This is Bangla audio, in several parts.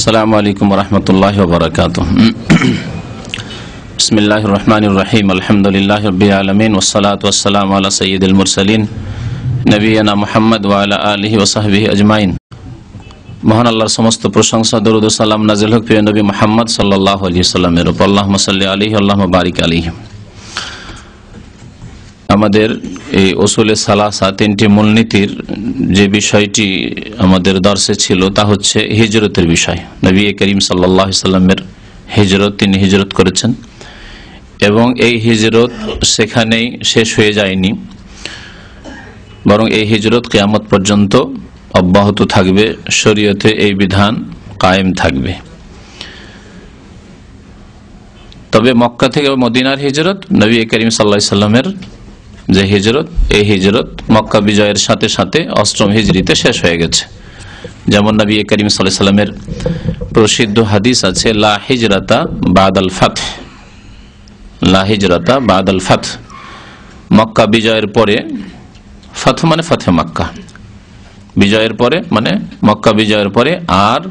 আসসালামু আলাইকুম ওয়া রাহমাতুল্লাহি ওয়া বারাকাতুহু। বিসমিল্লাহির রহমানির রহিম। আলহামদুলিল্লাহি রাব্বিল আলামিন ওয়াস সালাতু ওয়াস সালামু আলা সাইয়্যিদিল মুরসালিন নবিয়িনা মুহাম্মদ ওয়া আলা আলিহি ওয়া সাহবিহি আজমাইন। মহান আল্লাহর সমস্ত প্রশংসা, দরুদ ও সালাম নাযিল হোক প্রিয় নবী মুহাম্মদ সাল্লাল্লাহু আলাইহি ওয়াসাল্লামের উপর। আল্লাহুম্মা সাল্লি আলাইহি আল্লাহুম্মা বারিক আলাইহি। আমাদের এই উসুলে সালাসা, তিনটি মূলনীতির যে বিষয়টি আমাদের দর্শে ছিল তা হচ্ছে হিজরতের বিষয়। নবী করিম সাল্লাল্লাহু আলাইহি ওয়াসাল্লামের হিজরত, তিনি হিজরত করেছেন এবং এই হিজরত সেখানেই শেষ হয়ে যায়নি, বরং এই হিজরত কিয়ামত পর্যন্ত অব্যাহত থাকবে। শরীয়তে এই বিধান কায়েম থাকবে। তবে মক্কা থেকে মদিনার হিজরত, নবী করিম সাল্লাল্লাহু আলাইহি ওয়াসাল্লামের যে হিজরত, এই হিজরত মক্কা বিজয়ের সাথে সাথে অষ্টম হিজরিতে শেষ হয়ে গেছে। যেমন নবী করিম সাল্লাল্লাহু আলাইহি ওয়াসাল্লামের প্রসিদ্ধ হাদিস আছে, লা হিজরাতা বাদাল ফাতহ, লা হিজরাতা বাদাল ফাতহ। মক্কা বিজয়ের পরে, ফাতহ মানে ফাতহে মক্কা, বিজয়ের পরে মানে মক্কা বিজয়ের পরে আর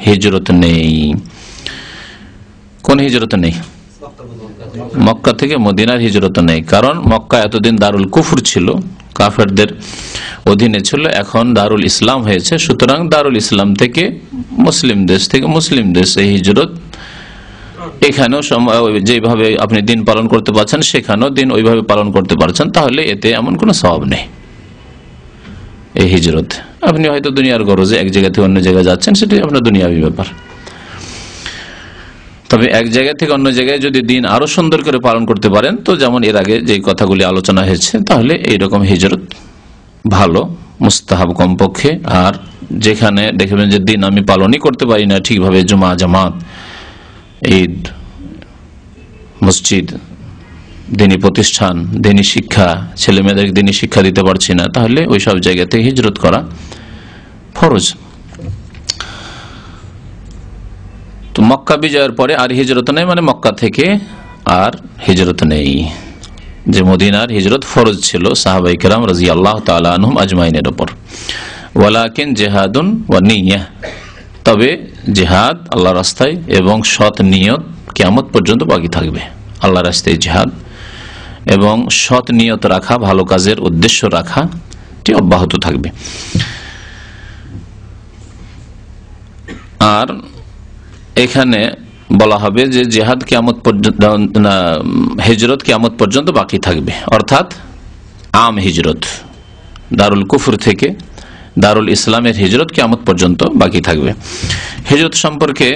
হিজরত নেই। কোন হিজরত নেই? মক্কা থেকে মদিনার হিজরত নেই। কারণ মক্কা এতদিন দারুল কুফর ছিল, কাফেরদের অধীনে ছিল, এখন দারুল ইসলাম হয়েছে। সুতরাং দারুল ইসলাম থেকে মুসলিম দেশ, থেকে মুসলিম দেশ, এই হিজরত এখানেও যেভাবে আপনি দিন পালন করতে পারছেন সেখানেও দিন ওইভাবে পালন করতে পারছেন, তাহলে এতে এমন কোনো সওয়াব নেই। এই হিজরত আপনি হয়তো দুনিয়ার গরজে এক জায়গা থেকে অন্য জায়গায় যাচ্ছেন, সেটি আপনার দুনিয়াবি ব্যাপার। তবে এক জায়গা থেকে অন্য জায়গায় যদি দিন আরো সুন্দর করে পালন করতে পারেন, তো যেমন এর আগে যে কথাগুলি আলোচনা হয়েছে, তাহলে এইরকম হিজরত ভালো, মুস্তাহাব কমপক্ষে। আর যেখানে দেখবেন যে দিন আমি পালনই করতে পারি না ঠিকভাবে, জুমা, জামাত, ঈদ, মসজিদ, দিনী প্রতিষ্ঠান, দিনী শিক্ষা, ছেলে মেয়েদের দিনী শিক্ষা দিতে পারছি না, তাহলে ওই সব জায়গা থেকে হিজরত করা ফরজ। তো মক্কা বিজয়ের পরে আর হিজরত নেই, মানে মক্কা থেকে আর হিজরত নেই। যে মদিনার হিজরত ফরজ ছিল সাহাবায়ে কেরাম রাদিয়াল্লাহু তাআলা আনহুম আজমাইনের উপর। ওয়ালাকিন জিহাদুন ওয়া নিয়্যাহ, তবে জিহাদ আল্লাহর রাস্তায় এবং সৎ নিয়ত কিয়ামত পর্যন্ত বাকি থাকবে। আল্লাহর রাস্তায় জিহাদ এবং সৎ নিয়ত রাখা, ভালো কাজের উদ্দেশ্য রাখা, এটি অব্যাহত থাকবে। আর এখানে বলা হবে যে জিহাদ কিয়ামত পর্যন্ত, হিজরত কিয়ামত পর্যন্ত বাকি থাকবে, অর্থাৎ আম হিজরত, দারুল কুফর থেকে দারুল ইসলামের হিজরত কিয়ামত পর্যন্ত বাকি থাকবে। হিজরত সম্পর্কে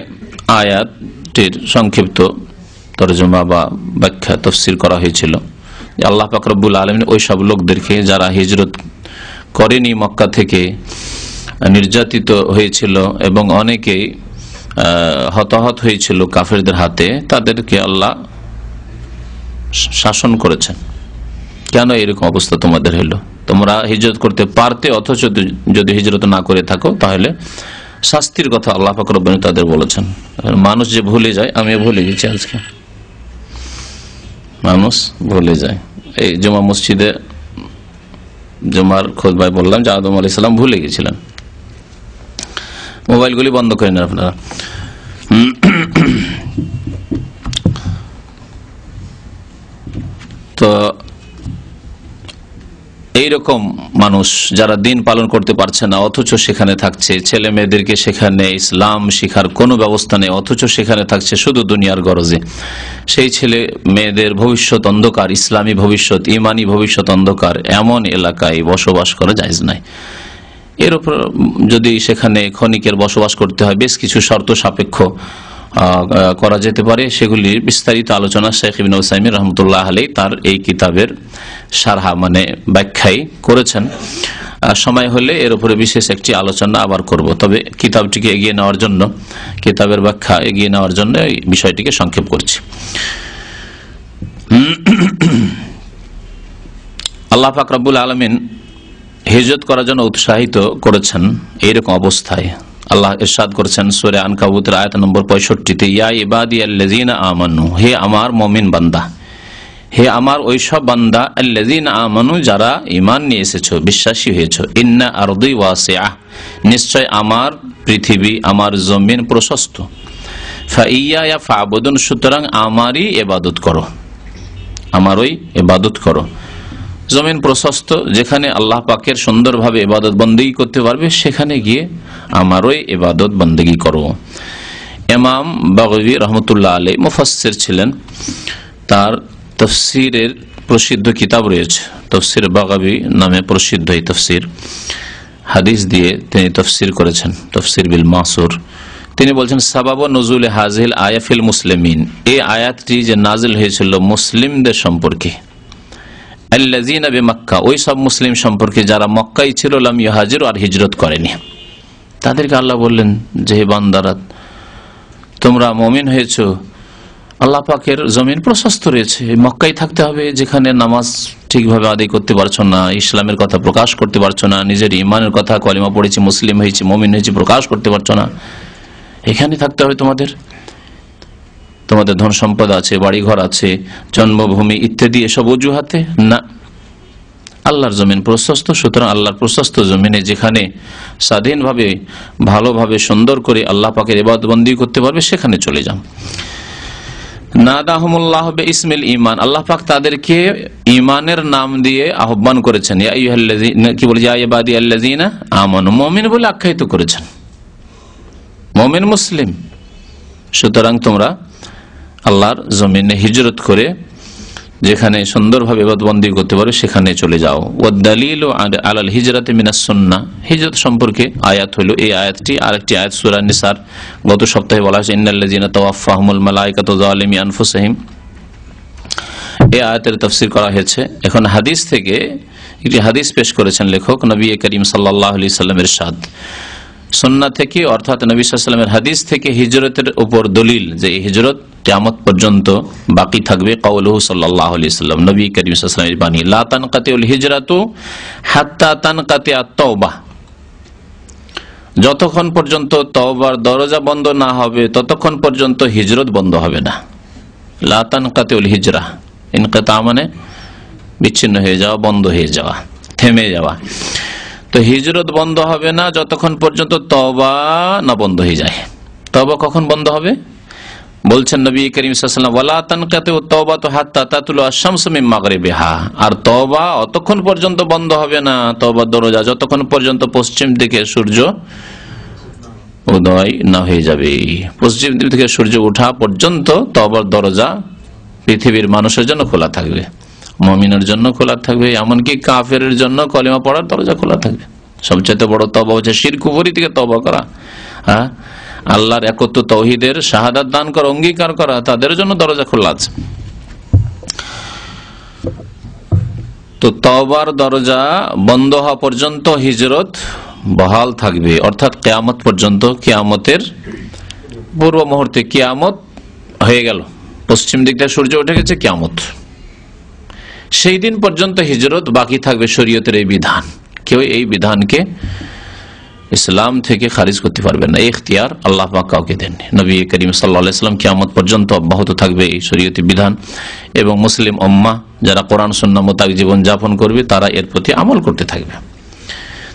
আয়াতটির সংক্ষিপ্ত তরজমা বা ব্যাখ্যা, তাফসীর করা হয়েছিল। আল্লাহ পাক রব্বুল আলামিন ওই সব লোকদেরকে যারা হিজরত করেনি, মক্কা থেকে নির্যাতিত হয়েছিল এবং অনেকেই হতাহত হয়েছিল কাফেরদের হাতে, তাদেরকে আল্লাহ শাসন করেছেন। কেন এরকম অবস্থা তোমাদের হলো? তোমরা হিজরত করতে পারতে, অথচ যদি হিজরত না করে থাকো তাহলে শাস্তির কথা আল্লাহ পাক রব্বুল আলামিন তাদের বলেছেন। মানুষ যে ভুলে যায়, আমি ভুলে গেছি, আজকে মানুষ ভুলে যায়। এই জুমা মসজিদে জুমার খুতবায় বললাম যে আদম আলাইহিস সালাম ভুলে গেছিলেন। মোবাইলগুলি বন্ধ করে নেন আপনারা। তো এইরকম মানুষ যারা দিন পালন করতে পারছে না, অথচ সেখানে থাকছে, ছেলে মেয়েদেরকে সেখানে ইসলাম শিখার কোনো ব্যবস্থা নেই, অথচ সেখানে থাকছে শুধু দুনিয়ার গরজে, সেই ছেলে মেয়েদের ভবিষ্যৎ অন্ধকার, ইসলামী ভবিষ্যৎ, ইমানি ভবিষ্যৎ অন্ধকার, এমন এলাকায় বসবাস করা জায়েজ নাই। এর উপর যদি সেখানে ক্ষণিকের বসবাস করতে হয়, বেশ কিছু শর্ত সাপেক্ষ করা যেতে পারে। সেগুলির বিস্তারিত আলোচনা শেখ ইবনে উসাইমিন রাহমাতুল্লাহ আলাইহি তার এই কিতাবের শারহা মানে ব্যাখ্যায় করেছেন। সময় হলে এর উপরে বিশেষ একটি আলোচনা আবার করব। তবে কিতাবটিকে এগিয়ে নেওয়ার জন্য, কিতাবের ব্যাখ্যা এগিয়ে নেওয়ার জন্য এই বিষয়টিকে সংক্ষেপ করছি। আল্লাহ পাক রব্বুল আলামিন হিজরত করার জন্য উৎসাহিত করেছেন। এইরকম অবস্থায় আল্লাহ ইরশাদ করেছেন সূরা আনকাবুতের আয়াত নম্বর 65-তে, ইয়া ইবাদিয়াল্লাযীনা আমানু, হে আমার মুমিন বান্দা, হে আমার ওই সব বান্দা আল্লাযীনা আমানু, যারা ঈমান নিয়ে এসেছো, বিশ্বাসী হয়েছো, ইন্না আরদি ওয়াসিআহ, নিশ্চয় আমার পৃথিবী, আমার জমিন প্রশস্ত, ফাইয়া ফাবুদুন, সুতরাং আমারই ইবাদত করো, আমারই ইবাদত করো। জমিন প্রশস্ত, যেখানে আল্লাহ পাকের সুন্দরভাবে ইবাদত বন্দেগী করতে পারবে সেখানে গিয়ে আমারই ইবাদত বন্দেগী করো। ইমাম বাগাবী রহমতুল্লাহ আলাইহি মুফাসসির ছিলেন, তার তাফসীরের প্রসিদ্ধ কিতাব রয়েছে, তাফসীর বাগাবী নামে প্রসিদ্ধ এই তাফসীর, হাদিস দিয়ে তিনি তাফসীর করেছেন, তাফসীর বিল মাসুর। তিনি বলছেন সাবাব নুজুল হাযিহিল আয়া ফিল মুসলিমিন, এই আয়াতটি যে নাজিল হয়েছিল মুসলিমদের সম্পর্কে, আল্লাযীনা বিমক্কা, ওই সব মুসলিম সম্পর্কে যারা মক্কায় ছিল, লাম ইউহাজিরু, আর হিজরত করেনি, তাদেরকে আল্লাহ বললেন যে হে বান্দারা, তোমরা মুমিন হয়েছো, আল্লাহ পাকের জমিন প্রশস্ত রয়েছে, মক্কায় থাকতে হবে, যেখানে নামাজ ঠিকভাবে আদায় করতে পারছো না, ইসলামের কথা প্রকাশ করতে পারছো না, নিজের ইমানের কথা, কলিমা পড়েছি, মুসলিম হয়েছি, মুমিন হয়েছি, প্রকাশ করতে পারছো না, এখানে থাকতে হবে তোমাদের। তোমাদের ধন সম্পদ আছে, বাড়িঘর আছে, জন্মভূমি ইত্যাদি, এসব অজুহাতে না, আল্লাহর জমিন প্রশস্ত, সুতরাং আল্লাহর প্রশস্ত জমিনে যেখানে স্বাধীনভাবে ভালোভাবে সুন্দর করে আল্লাহ পাকের ইবাদতবন্দি করতে পারবে সেখানে চলে যাও। নাদাহুমুল্লাহ বিইসমিল ঈমান, আল্লাহ পাক তাদেরকে ঈমানের নাম দিয়ে আহ্বান করেছেন, ইয়া আইয়ুহাল্লাযীনা, কি বলে, ইয়া ইবাদিয়াল্লাযীনা আমানু, মুমিন বলে আখ্যায়িত করেছেন, মুমিন মুসলিম। সুতরাং তোমরা আল্লাহর জমিনে হিজরত করে যেখানে সুন্দরভাবে ইবাদতবন্দি করতে পারো সেখানে চলে যাও। ওয়াদ-দালীলু আলাল হিজরাতি মিনাস সুন্নাহ, হিজরত সম্পর্কে আয়াত হলো এই আয়াতটি। আরেকটি আয়াত সূরা নিসার গত সপ্তাহে বলা হয়েছে, ইন্নাল্লাযীনা তাওয়াফাহুমুল মালায়েকাতু যালিমি আনফুসিহিম, এই আয়াতের তাফসীর করা হয়েছে। এখন হাদিস থেকে একটি হাদিস পেশ করেছেন লেখক, নবী করিম সাল্লাল্লাহু আলাইহি সাল্লামের ইরশাদ, সুন্নাহ থেকে অর্থাৎ নবী সাল্লাল্লাহু আলাইহি ওয়াসাল্লামের হাদিস থেকে হিজরতের উপর দলিল যে এই হিজরত কিয়ামত পর্যন্ত বাকি থাকবে। কাউলুহু সাল্লাল্লাহু আলাইহি ওয়াসাল্লাম, নবী করিম সাল্লাল্লাহু আলাইহি ওয়াসাল্লামের বাণী, লা তানকাতিউল হিজরাতু হাত্তা তানকাতিয়া তাওবা, যতক্ষণ পর্যন্ত তওবার দরজা বন্ধ না হবে ততক্ষণ পর্যন্ত হিজরত বন্ধ হবে না। লা তানকাতিউল হিজরা, ইনকিতা মানে বিচ্ছিন্ন হয়ে যাওয়া, বন্ধ হয়ে যাওয়া, থেমে যাওয়া। তো হিজরত বন্ধ হবে না যতক্ষণ পর্যন্ত তওবা না বন্ধ হয়ে যায়। তওবা কখন বন্ধ হবে? বলছেন নবী করিম সাল্লাল্লাহু আলাইহি ওয়াসাল্লাম, ওয়ালা তানকাতু তাওবাতু হাত্তা তাতুলু আশ-শামসু মিন মাগরিবিহা, আর তওবা অতক্ষণ পর্যন্ত বন্ধ হবে না, তওবার দরজা, যতক্ষণ পর্যন্ত পশ্চিম দিকে সূর্য উদয় না হয়ে যাবে। পশ্চিম দিক থেকে সূর্য ওঠা পর্যন্ত তওবার দরজা পৃথিবীর মানুষের জন্য খোলা থাকবে, মুমিনের জন্য খোলা থাকবে, এমনকি কাফেরের জন্য কলিমা পড়ার দরজা খোলা থাকবে। সবচেয়ে বড় তওবা হচ্ছে শিরক কুফরি থেকে তওবা করা, হ্যাঁ, আল্লাহর একত্ব তাওহীদের শাহাদাত দান করা, অঙ্গীকার করা, তাদের জন্য দরজা খোলা আছে। তো তওবার দরজা বন্ধ হওয়া পর্যন্ত হিজরত বহাল থাকবে, অর্থাৎ কিয়ামত পর্যন্ত। কিয়ামতের পূর্ব মুহূর্তে কিয়ামত হয়ে গেল, পশ্চিম দিকটা সূর্য উঠে গেছে, কিয়ামত, সেই দিন পর্যন্ত হিজরত বাকি থাকবে। শরীয়তের এই বিধান, কেউ এই বিধানকে ইসলাম থেকে খারিজ করতে পারবে না, এই ইখতিয়ার আল্লাহ পাক কাউকে দেননি। নবী করিম সাল্লাল্লাহু আলাইহি ওয়াসাল্লাম কিয়ামত পর্যন্ত অব্যাহত থাকবে এই শরীয়তি বিধান, এবং মুসলিম উম্মাহ যারা কোরআন সুন্নাহ মোতাবেক জীবন যাপন করবে তারা এর প্রতি আমল করতে থাকবে।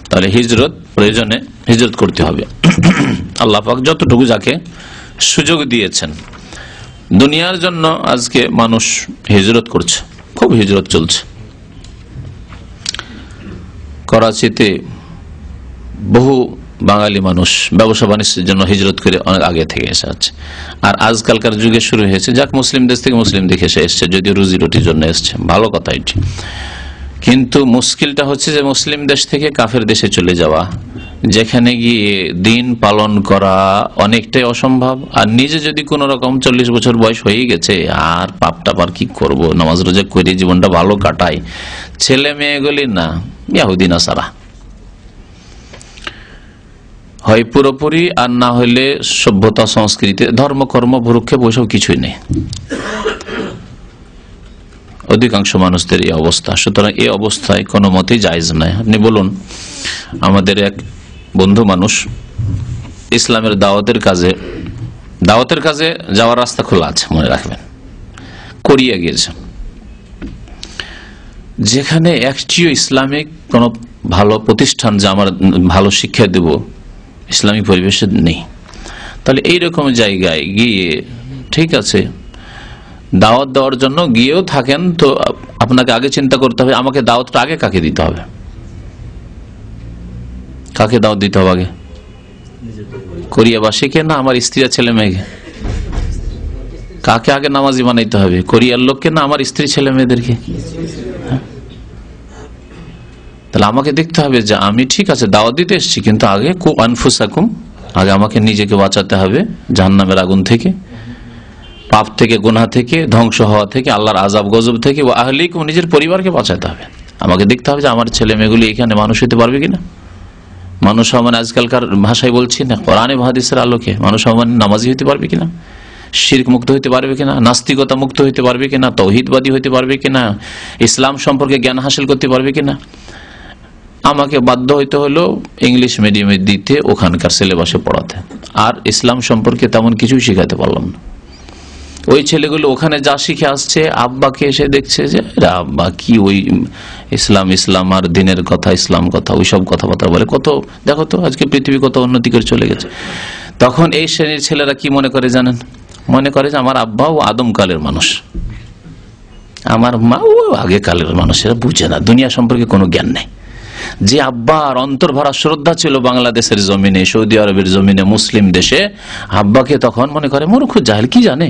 তাহলে হিজরত প্রয়োজনে হিজরত করতে হবে। আল্লাহ পাক যতটুকু যাকে সুযোগ দিয়েছেন, দুনিয়ার জন্য আজকে মানুষ হিজরত করছে, খুব হিজরত চলছে। করাচিতে বহু বাঙালি মানুষ ব্যবসা বাণিজ্যের জন্য হিজরত করে অনেক আগে থেকে এসে আছে, আর আজকালকার যুগে শুরু হয়েছে, যাক মুসলিম দেশ থেকে মুসলিম দেশে এসে এসছে, যদিও রুজি রুটির জন্য এসছে, ভালো কথা এটি। কিন্তু মুশকিলটা হচ্ছে যে মুসলিম দেশ থেকে কাফের দেশে চলে যাওয়া, যেখানে গিয়ে দিন পালন করা অনেকটাই অসম্ভব। আর নিজে যদি কোন রকম 40 বছর বয়স হয়ে গেছে, আর পাপটা আর কি করব, নামাজ রোজা করে জীবনটা ভালো কাটাই, ছেলে মেয়েগুলি না ইহুদি নাসারা, হয় পুরোপুরি, আর না হইলে সভ্যতা সংস্কৃতি ধর্মকর্ম ভ্রুক্ষেপ ওইসব কিছুই নেই। অধিকাংশ মানুষদের এই অবস্থা। সুতরাং এই অবস্থায় কোনো মতেই জায়েজ নয়। আপনি বলুন, আমাদের এক বন্ধু মানুষ ইসলামের দাওয়াতের কাজে যাওয়ার রাস্তা খোলা আছে, মনে রাখবেন, কোরিয়া গিয়েছে, যেখানে একটিও ইসলামিক কোন ভালো প্রতিষ্ঠান যা আমার ভালো শিক্ষা দেব ইসলামিক পরিবেশে নেই, তাহলে এইরকম জায়গায় গিয়ে ঠিক আছে দাওয়াত দেওয়ার জন্য গিয়েও থাকেন, তো আপনাকে আগে চিন্তা করতে হবে আমাকে দাওয়াতটা আগে কাকে দিতে হবে, কাকে দাওয়াত দিতে হবে আগে, কোরিয়াবাসীকে না আমার স্ত্রী আর ছেলে মেয়েকে? কাকে আগে নামাজি বানাইতে হবে, কোরিয়ার লোককে না আমার স্ত্রী ছেলে মেয়েদেরকে? তাহলে আমাকে দেখতে হবে যে আমি ঠিক আছে দাওয়াত দিতে এসেছি, কিন্তু আগে কু আনফুসাকুম, আগে আমাকে নিজেকে বাঁচাতে হবে জাহান্নামের আগুন থেকে, পাপ থেকে, গুনাহ থেকে, ধ্বংস হওয়া থেকে, আল্লাহর আযাব গজব থেকে, ও আহলিকুম, নিজের পরিবারকে বাঁচাতে হবে। আমাকে দেখতে হবে যে আমার ছেলে মেয়েগুলি এখানে মানুষ হতে পারবে কিনা। মানুষ মানে আজকালকার ভাষায় বলছি না, কোরআনে হাদিসের আলোকে মানুষ মানে নামাজি হতে পারবে কিনা, শিরক মুক্ত হতে পারবে কিনা, নাস্তিকতা মুক্ত হতে পারবে কিনা, তৌহিদবাদী হতে পারবে কিনা, ইসলাম সম্পর্কে জ্ঞান হাসিল করতে পারবে কিনা। আমাকে বাধ্য হইতে হলো ইংলিশ মিডিয়ামে দিতে, ওখানকার সিলেবাসে পড়াতে, আর ইসলাম সম্পর্কে তেমন কিছুই শিখাতে পারলাম না। ওই ছেলেগুলো ওখানে যা শিখে আসছে, আব্বাকে এসে দেখছে যে আব্বা কি ওই ইসলাম ইসলাম আর দিনের কথা, ইসলাম কথা, ওইসব কথাবার্তা বলে। কত দেখো তো আজকে পৃথিবী কত উন্নতি করে চলে গেছে। তখন এই শ্রেণীর ছেলেরা কি মনে করে জানেন, মনে করে যে আমার আব্বা ও আদমকালের মানুষ, আমার মা ও আগে কালের মানুষ, এরা বুঝে না, দুনিয়া সম্পর্কে কোনো জ্ঞান নেই। যে আব্বার অন্তর ভরা শ্রদ্ধা ছিল বাংলাদেশের জমিনে, সৌদি আরবের জমিনে, মুসলিম দেশে, আব্বাকে তখন মনে করে মূর্খ জাহেল, কি জানে,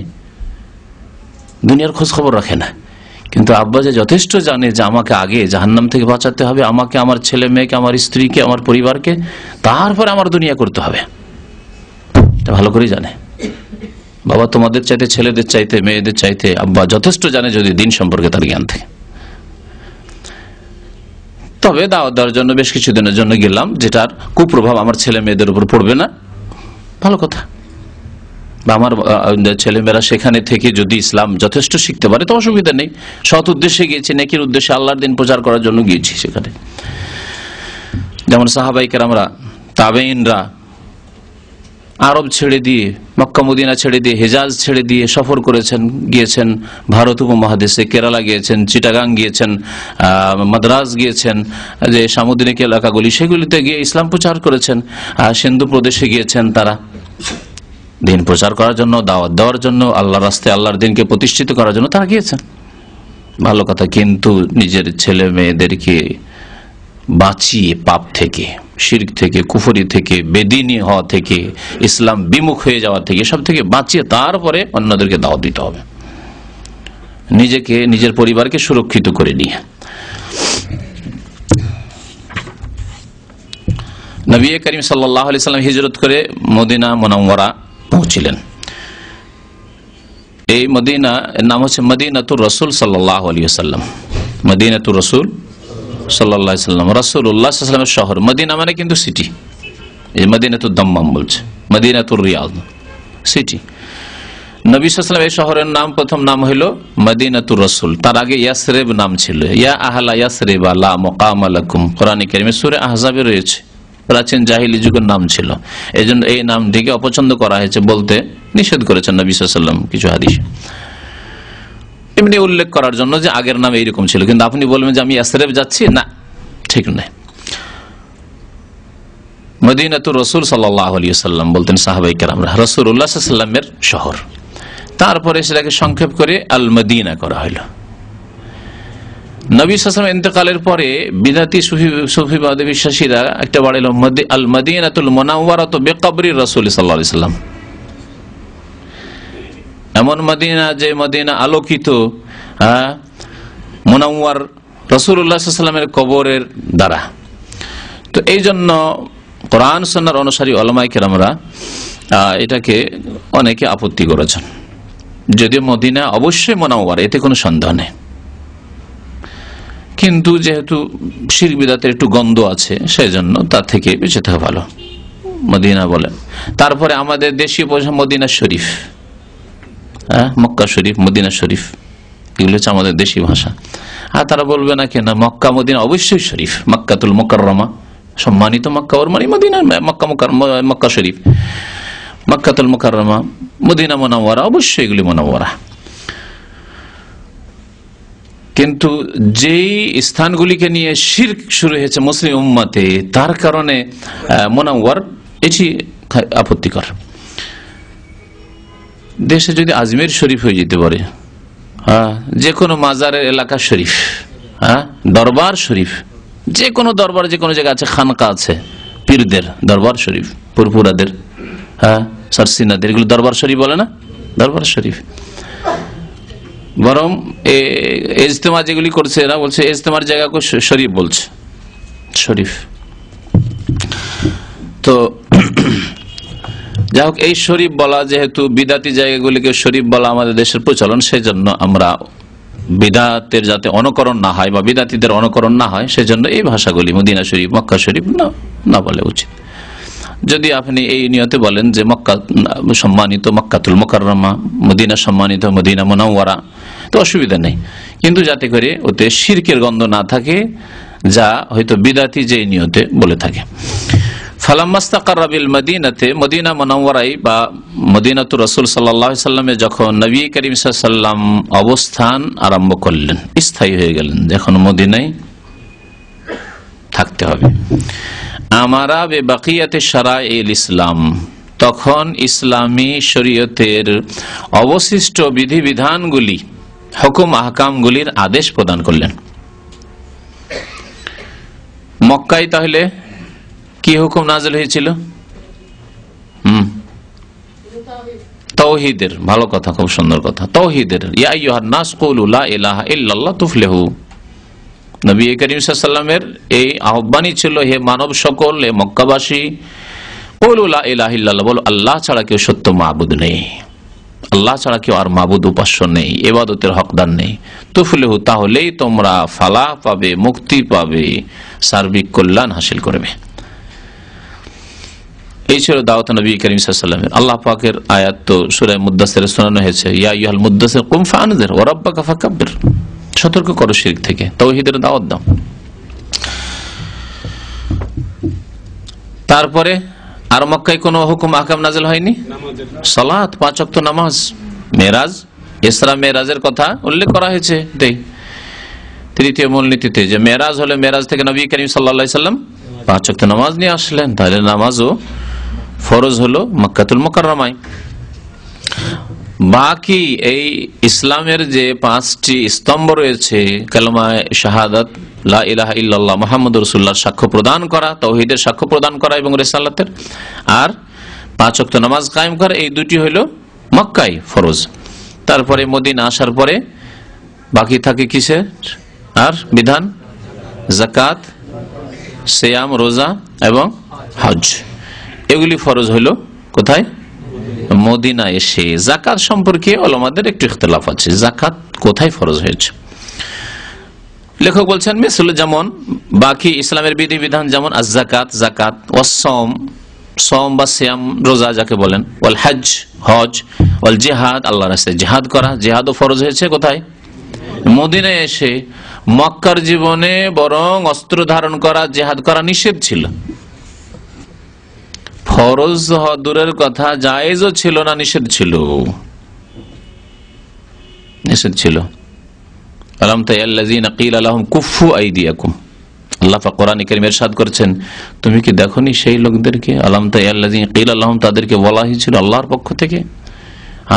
দুনিয়ার খোঁজ খবর রাখে না। কিন্তু আব্বা যে যথেষ্ট জানে যে আমাকে আগে জাহান্নাম থেকে বাঁচাতে হবে, আমাকে, আমার ছেলে মেয়েকে, আমার স্ত্রীকে, আমার পরিবারকে, তারপরে আমার দুনিয়া করতে হবে, এটা ভালো করে জানে। বাবা তোমাদের চাইতে, ছেলেদের চাইতে, মেয়েদের চাইতে আব্বা যথেষ্ট জানে যদি দিন সম্পর্কে তার জ্ঞান থাকে। তবে দাওয়াত দেওয়ার জন্য বেশ কিছুদিনের জন্য গেলাম, যেটার কুপ্রভাব আমার ছেলে মেয়েদের উপর পড়বে না, ভালো কথা। বা আমার ছেলেমেয়েরা সেখানে থেকে যদি ইসলাম যথেষ্ট শিখতে পারে তো অসুবিধা নেই। সৎ উদ্দেশ্যে গিয়েছি, নেকির উদ্দেশ্যে, আল্লাহর দিন প্রচার করার জন্য গিয়েছি সেখানে। যেমন সাহাবাই কেরামরা, তাবেঈনরা আরব ছেড়ে দিয়ে, মক্কা মদিনা ছেড়ে দিয়ে, হেজাজ ছেড়ে দিয়ে সফর করেছেন, গিয়েছেন ভারত উপমহাদেশে, কেরালা গিয়েছেন, চিটাগাং গিয়েছেন, মাদ্রাজ গিয়েছেন, যে সামুদ্রিক এলাকাগুলি সেগুলিতে গিয়ে ইসলাম প্রচার করেছেন। সিন্ধু প্রদেশে গিয়েছেন তারা দিন প্রচার করার জন্য, দাওয়াত দেওয়ার জন্য, আল্লাহর রাস্তায় আল্লাহর দিনকে প্রতিষ্ঠিত করার জন্য তারা গিয়েছেন, ভালো কথা। কিন্তু নিজের ছেলে মেয়েদেরকে বাঁচিয়ে পাপ থেকে, শিরক থেকে, কুফরি থেকে, বেদিনী হওয়া থেকে, ইসলাম বিমুখ হয়ে যাওয়া থেকে, সব থেকে বাঁচিয়ে তারপরে অন্যদেরকে দাওয়াত দিতে হবে, নিজেকে, নিজের পরিবারকে সুরক্ষিত করে নিয়ে। নবী করিম সাল্লাল্লাহু আলাইহি সাল্লাম হিজরত করে মদিনা মুনাওয়ারা পৌঁছিলেন। এই মদিনা এর নাম হচ্ছে মদিনাতুর রাসূল সাল্লাল্লাহু আলাইহি ওয়াসাল্লাম। মদিনাতুর রাসূল সাল্লাল্লাহু আলাইহি ওয়াসাল্লাম, রাসূলুল্লাহ সাল্লাল্লাহু আলাইহি ওয়াসাল্লামের শহর। মদিনা মানে কিন্তু সিটি, এই মদিনাতুদ দাম্মাম বলছে, মদিনাতুর রিয়াদ সিটি। নবী সাল্লাল্লাহু আলাইহি ওয়াসাল্লাম এই শহরের নাম, প্রথম নাম হলো মদিনাতুর রাসূল। তার আগে ইয়াসরিব নাম ছিল, ইয়া আহলা ইয়াসরিব লা মুকামা লাকুম, কোরআনে কারীমে সূরা আহজাবে রয়েছে। প্রাচীন জাহিলি যুগের নাম ছিল, এই জন্য এই নামটিকে অপছন্দ করা হয়েছে, বলতে নিষেধ করেছেন নবী সাল্লাল্লাহু আলাইহি ওয়াসাল্লাম কিছু হাদিসে, এমনি উল্লেখ করার জন্য যে আগের নাম এইরকম ছিল। কিন্তু আপনি বলবেন যে আমি ইয়াসরিব যাচ্ছি, না, ঠিক নয়। মদিনাতুর রাসূল সাল্লাল্লাহু আলাইহি ওয়াসাল্লাম বলতেন সাহাবায়ে কেরামরা, রাসূলুল্লাহ সাল্লাল্লাহু আলাইহি ওয়াসাল্লামের শহর। তারপরে সেটাকে সংক্ষেপ করে আল মদিনা করা হলো। নবী সাল্লাল্লাহু আলাইহি ওয়াসাল্লাম ইন্তেকালের পরে বিদআতি সুফিবাদী বিশ্বাসীরা একটা বাড়াইল, আল মদিনাতুল মুনাওয়ারাতু বিকবরি রাসূল সাল্লাল্লাহু আলাইহি ওয়াসাল্লাম, এমন মদিনা যে মদিনা আলোকিত, মুনাওয়ার রাসূলুল্লাহ সাল্লাল্লাহু আলাইহি ওয়াসাল্লামের কবরের দ্বারা। তো এই জন্য কোরআন সুন্নাহর অনুসারী উলামায়ে কেরামরা এটাকে অনেকে আপত্তি করেছেন, যদিও মদিনা অবশ্যই মুনাওয়ার, এতে কোনো সন্দেহ নেই, কিন্তু যেহেতু শিরক বিদআতের একটু গন্ধ আছে সেই জন্য তার থেকে বেঁচে থাকা ভালো, মদিনা বলেন। তারপরে আমাদের দেশীয় ভাষা মদিনা শরীফ, মক্কা শরীফ, মদিনা শরীফ, এগুলো হচ্ছে আমাদের দেশীয় ভাষা। আর তারা বলবে না কেন মক্কা মদিনা অবশ্যই শরীফ, মক্কাতুল মুকাররমা, সম্মানিত মক্কা, ওর মানে মদিনা, মক্কা শরীফ, মক্কাতুল মুকাররমা, মদিনা মুনাওয়ারা, অবশ্যই এগুলি মুনাওয়ারা। কিন্তু যেই স্থানগুলিকে নিয়ে শিরক শুরু হয়েছে মুসলিম উম্মতে, তার কারণে মুনাওয়ার এটি আপত্তিকর। দেশে যদি আজমির শরীফ হয়ে যেতে পারে, যে কোনো মাজারের এলাকা শরীফ, দরবার শরীফ, যে কোনো দরবার, যে কোনো জায়গায় আছে, খানকা আছে, পীরদের দরবার শরীফ, পুরপুরাদের, সারসিনাদের, এগুলো দরবার শরীফ বলে না, দরবার শরীফ। বরং ইজতেমা যেগুলি করছে এরা বলছে ইজতেমার জায়গাকে শরীফ বলছে, শরীফ। তো যাই হোক, এই শরীফ বলা, যেহেতু বিদাতি জায়গাগুলিকে শরীফ বলা আমাদের দেশের প্রচলন, সেই জন্য আমরা বিদাতের যাতে অনুকরণ না হয় বা বিদাতিদের অনুকরণ না হয়, সেজন্য এই ভাষাগুলি মদিনা শরীফ, মক্কা শরীফ না বলে উচিত। যদি আপনি এই নিয়তে বলেন যে মক্কা সম্মানিত মক্কাতুল মুকাররমা, মদিনা সম্মানিত মদিনা মুনাওয়ারা, তো অসুবিধা নেই, কিন্তু যাতে করে ওতে শিরকের গন্ধ না থাকে, যা হয়তো বিদাতি যে নিয়তে বলে থাকে। ফালাম্মাস্তাকাররা বিল মদিনাতে, মদিনা মুনাওয়ারায় বা মদিনাতুর রাসূল সাল্লাল্লাহু আলাইহি সাল্লামে যখন নবী করিম সাল্লাল্লাহু আলাইহি সাল্লাম অবস্থান আরম্ভ করলেন, স্থায়ী হয়ে গেলেন, যখন মদিনায় থাকতে হবে, আমারা বেবাকিয়াতে শারাইল ইসলাম, তখন ইসলামী শরীয়তের অবশিষ্ট বিধিবিধানগুলি, হুকুম আহকামগুলির আদেশ প্রদান করলেন। মক্কায় তাহলে কি হুকুম নাযিল হয়েছিল? তাওহীদের। ভালো কথা, খুব সুন্দর কথা, তাওহীদের। ইয়া আইয়ুহান নাস কুলু লা ইলাহা ইল্লাল্লাহ তুফলিহু। নবী করিম সাল্লাল্লাহু আলাইহি ওয়াসাল্লামের এই আহ্বানই ছিল, হে মানব সকল, হে মক্কাবাসী, কুলু লা ইলাহা ইল্লাল্লাহ, বলো আল্লাহ ছাড়া কেউ সত্য মাবুদ নেই, আল্লাহ ছাড়া কেউ আর মাবুদ উপাস্য নেই, ইবাদতের হকদার নেই। তুফলিহু, তাহলেই তোমরা ফালাহ পাবে, মুক্তি পাবে, সার্বিক কল্যাণ হাসিল করবে। এই ছিল দাওয়াত নবী করিম সাল্লাল্লাহু আলাইহি ওয়াসাল্লামের। আল্লাহ পাকের আয়াত তো সূরা মুদ্দাসিরে শোনানো হয়েছে, ইয়া আইয়ুহাল মুদ্দাসির কুম ফাআনজির ওয়া রাব্বাকা ফাকাব্বির, সতর্ক করো শিরক থেকে, তাওহীদের দাওয়াত দাও। তারপরে আর মক্কায় কোনো হুকুম আহকাম নাযিল হয়নি? সালাত, 5 ওয়াক্ত নামাজ, মেরাজ, ইসরা মেরাজের কথা উল্লেখ করা হয়েছে তৃতীয় মূলনীতিতে, যে মেরাজ হলে মেরাজ থেকে নবী করিম সাল্লাল্লাহু আলাইহি ওয়াসাল্লাম 5 ওয়াক্ত নামাজ নিয়ে আসলেন, তাহলে নামাজও ফরজ হলো মক্কাতুল মুকাররমায়। বাকি এই ইসলামের যে 5টি স্তম্ভ রয়েছে, কালেমা শাহাদাত, লা ইলাহা ইল্লাল্লাহ মুহাম্মাদুর রাসূলুল্লাহ সাক্ষ্য প্রদান করা, তাওহীদের সাক্ষ্য প্রদান করা এবং রিসালাতের, আর 5 ওয়াক্ত নামাজ কায়েম করা, এই দুটি হইল মক্কায় ফরজ। তারপরে মদিনা আসার পরে বাকি থাকে কিসের আর বিধান? যাকাত, সিয়াম, রোজা এবং হজ, এগুলি ফরজ হইল কোথায়? মদিনা এসে। যাকাত সম্পর্কে উলামাদের একটু ইখতিলাফ আছে, যাকাত কোথায় ফরজ হয়েছে। লেখক বলছেন মিসল, যেমন বাকি ইসলামের বিধিবিধান, যেমন আয-যাকাত, যাকাত, ওয়াস সাওম, সাওম বা সিয়াম, রোজা যাকে বলেন, ওয়াল হজ, হজ, ওয়াল জিহাদ, আল্লাহর রাস্তায় জিহাদ করা, জিহাদও ফরজ হয়েছে কোথায়? মদিনায় এসে। মক্কার জীবনে বরং অস্ত্র ধারণ করা, জিহাদ করা নিষেধ ছিল, ফরজ হওয়া দূরের কথা, জায়েজও ছিল না, নিষেধ ছিল, নিষেধ ছিল। আলাম তায়াল্লাযিনা ক্বিলা লাহুম কুফু আইদিয়াকুম, আল্লাহ পাক কোরআনে কারীমে ইরশাদ করেছেন, তুমি কি দেখোনি সেই লোকদেরকে? আলাম তায়াল্লাযিনা ক্বিলা লাহুম, তাদেরকে বলা হয়েছিল আল্লাহর পক্ষ থেকে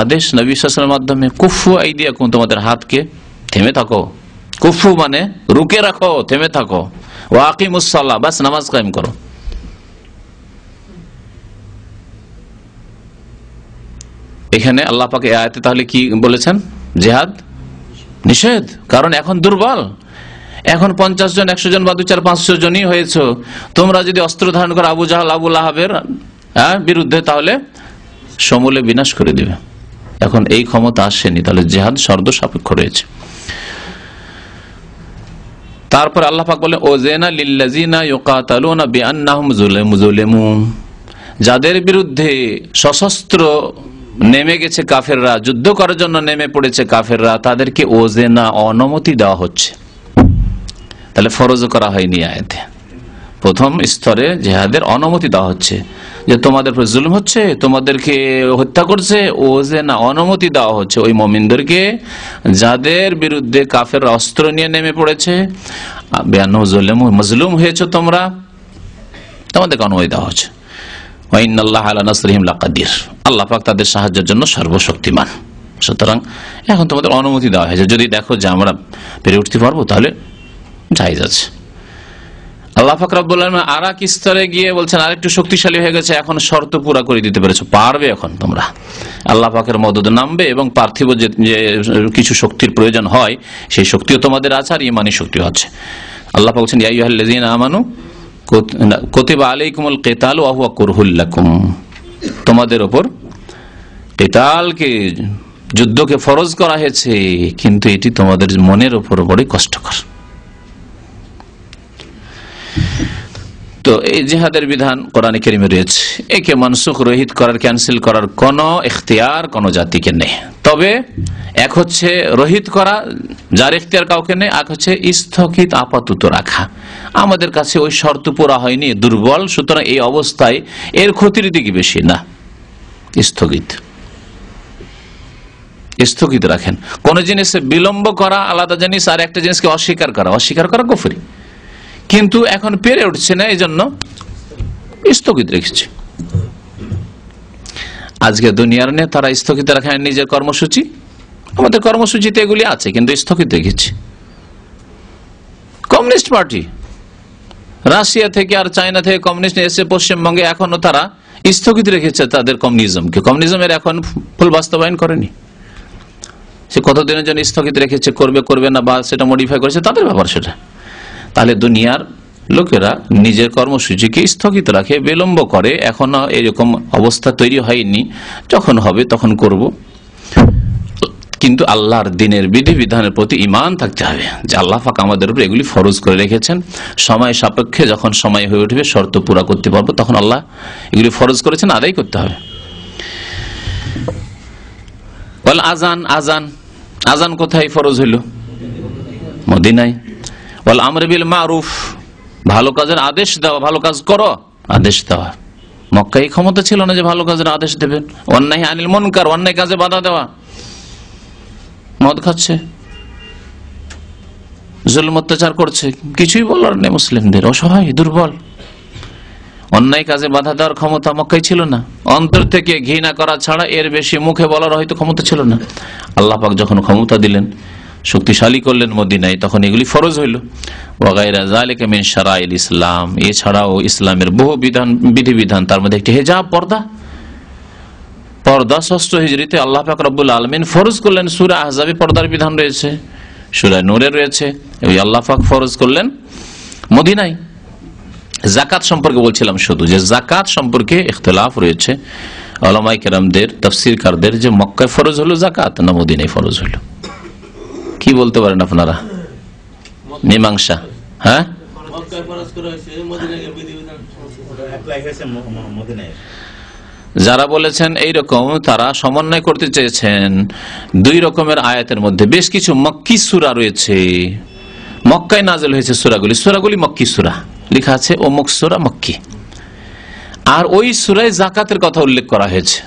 আদেশ নবী সাল্লাল্লাহু আলাইহি ওয়াসাল্লামের মাধ্যমে, কুফু আইদিয়াকুম, তোমাদের হাতকে থেমে থাকো। কুফু মানে রুকে রাখো, থেমে থাকো। ওয়া আকিমুস সালাহ, বাস নামাজ কায়েম করো। এখানে আল্লাহ পাক এই আয়াতে তাহলে কি বলেছেন? জিহাদ নিষেধ, কারণ এখন দুর্বল, এখন 50 জন 100 জন বা 200-500 জনই হয়েছে, তোমরা যদি অস্ত্র ধারণ করো আবু জাহাল আবু লাহাবের বিরুদ্ধে, তাহলে সমূলে বিনাশ করে দিবে। এখন এই ক্ষমতা আসেনি, তাহলে জিহাদ শর্ত সাপেক্ষ রয়েছে। তারপর আল্লাহ পাক বলেন, ওযানা লিল্লাযিনা ইউকাতালুনা বিআন্নাহুম যুলিমু, যাদের বিরুদ্ধে সশস্ত্র নেমে গেছে কাফেররা, যুদ্ধ করার জন্য নেমে পড়েছে কাফেররা, তাদেরকে ওযেনা, অনুমতি দেওয়া হচ্ছে। তাহলে ফরজ করা হয়নি আয়াতে, প্রথম স্তরে জিহাদের অনুমতি দেওয়া হচ্ছে। যে তোমাদের উপর জুলুম হচ্ছে, তোমাদেরকে হত্যা করছে, ও যে না, অনুমতি দেওয়া হচ্ছে ওই মুমিনদেরকে যাদের বিরুদ্ধে কাফের অস্ত্র নিয়ে নেমে পড়েছে, মজলুম হয়েছে তোমরা, তোমাদেরকে অনুমতি দেওয়া হচ্ছে। আল্লাহ পাক তাদের সাহায্যের জন্য সর্বশক্তিমান। সুতরাং এখন তোমাদের অনুমতি দেওয়া হয়েছে, যদি দেখো যে আমরা পেরে উঠতে পারবো তাহলে জায়েজ আছে। আল্লাহ পাক রব্বুল আলামিন আরেক স্তরে গিয়ে বলছেন আরেকটু শক্তিশালী হয়ে গেছে, এখন শর্ত পুরা করে দিতে পেরেছো, পারবে এখন তোমরা। আল্লাহ পাকের মদদ নামবে এবং পার্থিব যে কিছু শক্তির প্রয়োজন হয় সেই শক্তিও তোমাদের আছে, আর ইমানি শক্তিও আছে। আল্লাহ পাক বলছেন ইয়া আইয়ুহাল্লাযীনা আমানু কুতিবা আলাইকুমুল কিতালু ওয়া হুয়া কুরহুল লাকুম, তোমাদের উপর কিতালকে, যুদ্ধকে ফরজ করা হয়েছে, কিন্তু এটি তোমাদের মনের উপর বড়ই কষ্টকর। তো এই জিহাদের বিধান কোরআনে কারিমে রয়েছে, একে মানসুখ, রহিত করার, ক্যান্সেল করার কোনো ইখতিয়ার কোনো জাতিকে নেই। তবে এক হচ্ছে রহিত করা, যার ইখতিয়ার কাউকে নেই, এক হচ্ছে স্থগিত আপাতত রাখা। আমাদের কাছে ওই শর্ত পুরা হয়নি, দুর্বল, সুতরাং এই অবস্থায় এর ক্ষতির দিকে বেশি না, স্থগিত রাখেন। কোন জিনিসে বিলম্ব করা আলাদা জিনিস, আর একটা জিনিসকে অস্বীকার করা কুফরি। কিন্তু এখন পেরে উঠছে না, এই জন্য স্থগিত রেখেছে। আজকে দুনিয়ার নেতারা স্থগিত রাখেন নিজের কর্মসূচি, আমাদের কর্মসূচিতে এগুলি আছে, কিন্তু স্থগিত রেখেছে। কমিউনিস্ট পার্টি রাশিয়া থেকে আর চায়না থেকে কমিউনিস্ট এসে পশ্চিমবঙ্গে এখনো তারা স্থগিত রেখেছে তাদের কমিউনিজমকে। কমিউনিজমের এখন ফুল বাস্তবায়ন করেনি, সে কতদিনের জন্য স্থগিত রেখেছে, করবে না, বা সেটা মডিফাই করেছে তাদের ব্যাপার সেটা। তাহলে দুনিয়ার লোকেরা নিজের কর্মসূচিকে স্থগিত রাখে, বিলম্ব করে, এখনো এরকম অবস্থা তৈরি হয়নি, যখন হবে তখন করব। কিন্তু আল্লাহর দিনের বিধিবিধানের প্রতি ঈমান থাকতে হবে, যে আল্লাহ পাক আমাদের উপর এগুলি ফরজ করে রেখেছেন, সময় সাপেক্ষে যখন সময় হয়ে উঠবে, শর্ত পুরা করতে পারবো, তখন আল্লাহ এগুলি ফরজ করেছেন, আদায় করতে হবে। বল আজান কোথায় ফরজ হইল? মদিনায়। বল আমর বিল মারুফ, ভালো কাজের আদেশ দেওয়া, ভালো কাজ করো, আদেশ দেওয়া। মক্কায় ক্ষমতা ছিল না যে ভালো কাজের আদেশ দেবেন। অন্যায় আনিল মুনকার, অন্যায় কাজে বাধা দেওয়া। মদ খাচ্ছে, জুলুম অত্যাচার করছে, কিছুই বলার নেই মুসলিমদের, অসহায়, দুর্বল। অন্যায় কাজে বাধা দেওয়ার ক্ষমতা মক্কায় ছিল না, অন্তর থেকে ঘৃণা করা ছাড়া এর বেশি মুখে বলার হয়তো ক্ষমতা ছিল না। আল্লাহ পাক যখন ক্ষমতা দিলেন, শক্তিশালী করলেন মদিনায়, তখন এগুলি ফরজ হইল। ওয়াগাইরা যালিকা মিন শারাইল ইসলাম, এছাড়াও ইসলামের বহু বিধিবিধান, তার মধ্যে একটি হেজাব, পর্দা 6 হিজরিতে আল্লাহ পাক রব্বুল আলামিন ফরজ করলেন। সূরা আহজাবে পর্দার বিধান রয়েছে, সূরা নূরে রয়েছে, ওই আল্লাহ পাক ফরজ করলেন মদিনায়। যাকাত সম্পর্কে বলছিলাম শুধু, যে যাকাত সম্পর্কে ইখতিলাফ রয়েছে উলামায়ে কেরামদের, তাফসীরকারদের, যে মক্কায় ফরজ হলো যাকাত না মদিনায় ফরজ হলো। কি বলতে পারেন আপনারা? মীমাংসা, হ্যাঁ, যারা বলেছেন এইরকম, তারা সমন্বয় করতে চেয়েছেন 2 রকমের আয়াতের মধ্যে। বেশ কিছু মক্কি সূরা রয়েছে, মক্কায় নাযিল হয়েছে সূরাগুলি মক্কি সূরা, লেখা আছে অমুক সূরা মক্কি, আর ওই সূরায় যাকাতের কথা উল্লেখ করা হয়েছে।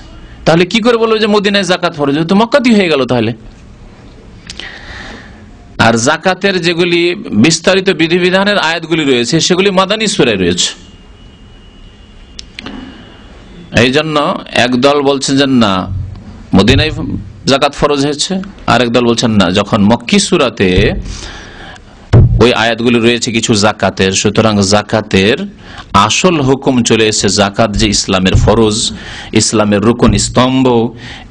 তাহলে কি করে বলবো যে মদিনায় যাকাত ফরজ? তো মক্কাতেই হয়ে গেল তাহলে। আর যাকাতের যেগুলি বিস্তারিত বিধিবিধানের আয়াতগুলি রয়েছে, সেগুলি মাদানী সূরায় রয়েছে। এই জন্য একদল বলছেন যে না, মদিনায় যাকাত ফরজ হয়েছে, আর একদল বলছেন না, যখন মক্কি সূরাতে ওই আয়াতগুলি রয়েছে কিছু যাকাতের, সুতরাং যাকাতের আসল হুকুম চলে এসেছে। যাকাত যে ইসলামের ফরজ, ইসলামের রুকন, স্তম্ভ,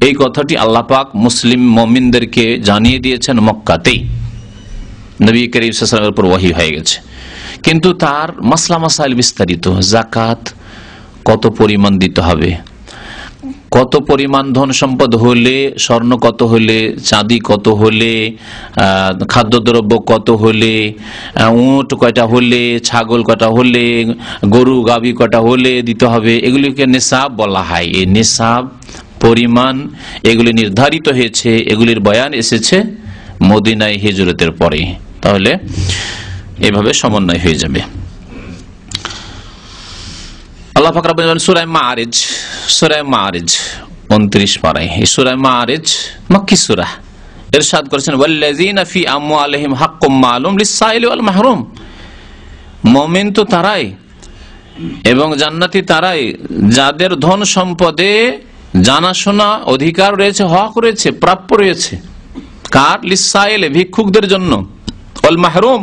এই কথাটি আল্লাহ পাক মুসলিম মুমিনদেরকে জানিয়ে দিয়েছেন মক্কাতেই। নবী করিম সাল্লাল্লাহু আলাইহি ওয়াসাল্লামের উপর ওহী হয়ে গেছে, কিন্তু তার মাসলা মাসাইল বিস্তারিত। যাকাত কত পরিমাণ দিতে হবে, কত পরিমাণ ধন সম্পদ হলে, স্বর্ণ কত হলে, চাঁদি কত হলে, খাদ্যদ্রব্য কত হলে, উট কয়টা হলে, ছাগল কয়টা হলে, গরু গাভী কয়টা হলে দিতে হবে, এগুলিকে নিসাব বলা হয়। এই নিসাব পরিমাণ এগুলি নির্ধারিত হয়েছে, এগুলির বয়ান এসেছে মদিনায় হিজরতের পরে। তাহলে এভাবে সমন্বয় হয়ে যাবে। আল্লাহ আল্লাহ পাক রব্বুল আলামিন সূরা মাআরিজ 29 পারায়, এই সূরা মাআরিজ মক্কি সূরা, ইরশাদ করেছেন ওয়াল্লাযীনা ফি আমওয়ালিহিম হাক্কুম মালুম লিস-সাইলি ওয়াল মাহরুম। মুমিন তো তারাই এবং জান্নাতি তারাই যাদের ধন সম্পদে জানাশোনা অধিকার রয়েছে, হক রয়েছে, প্রাপ্য রয়েছে। কার? লিস-সাইলি, ভিক্ষুকদের জন্য, ওয়াল মাহরুম,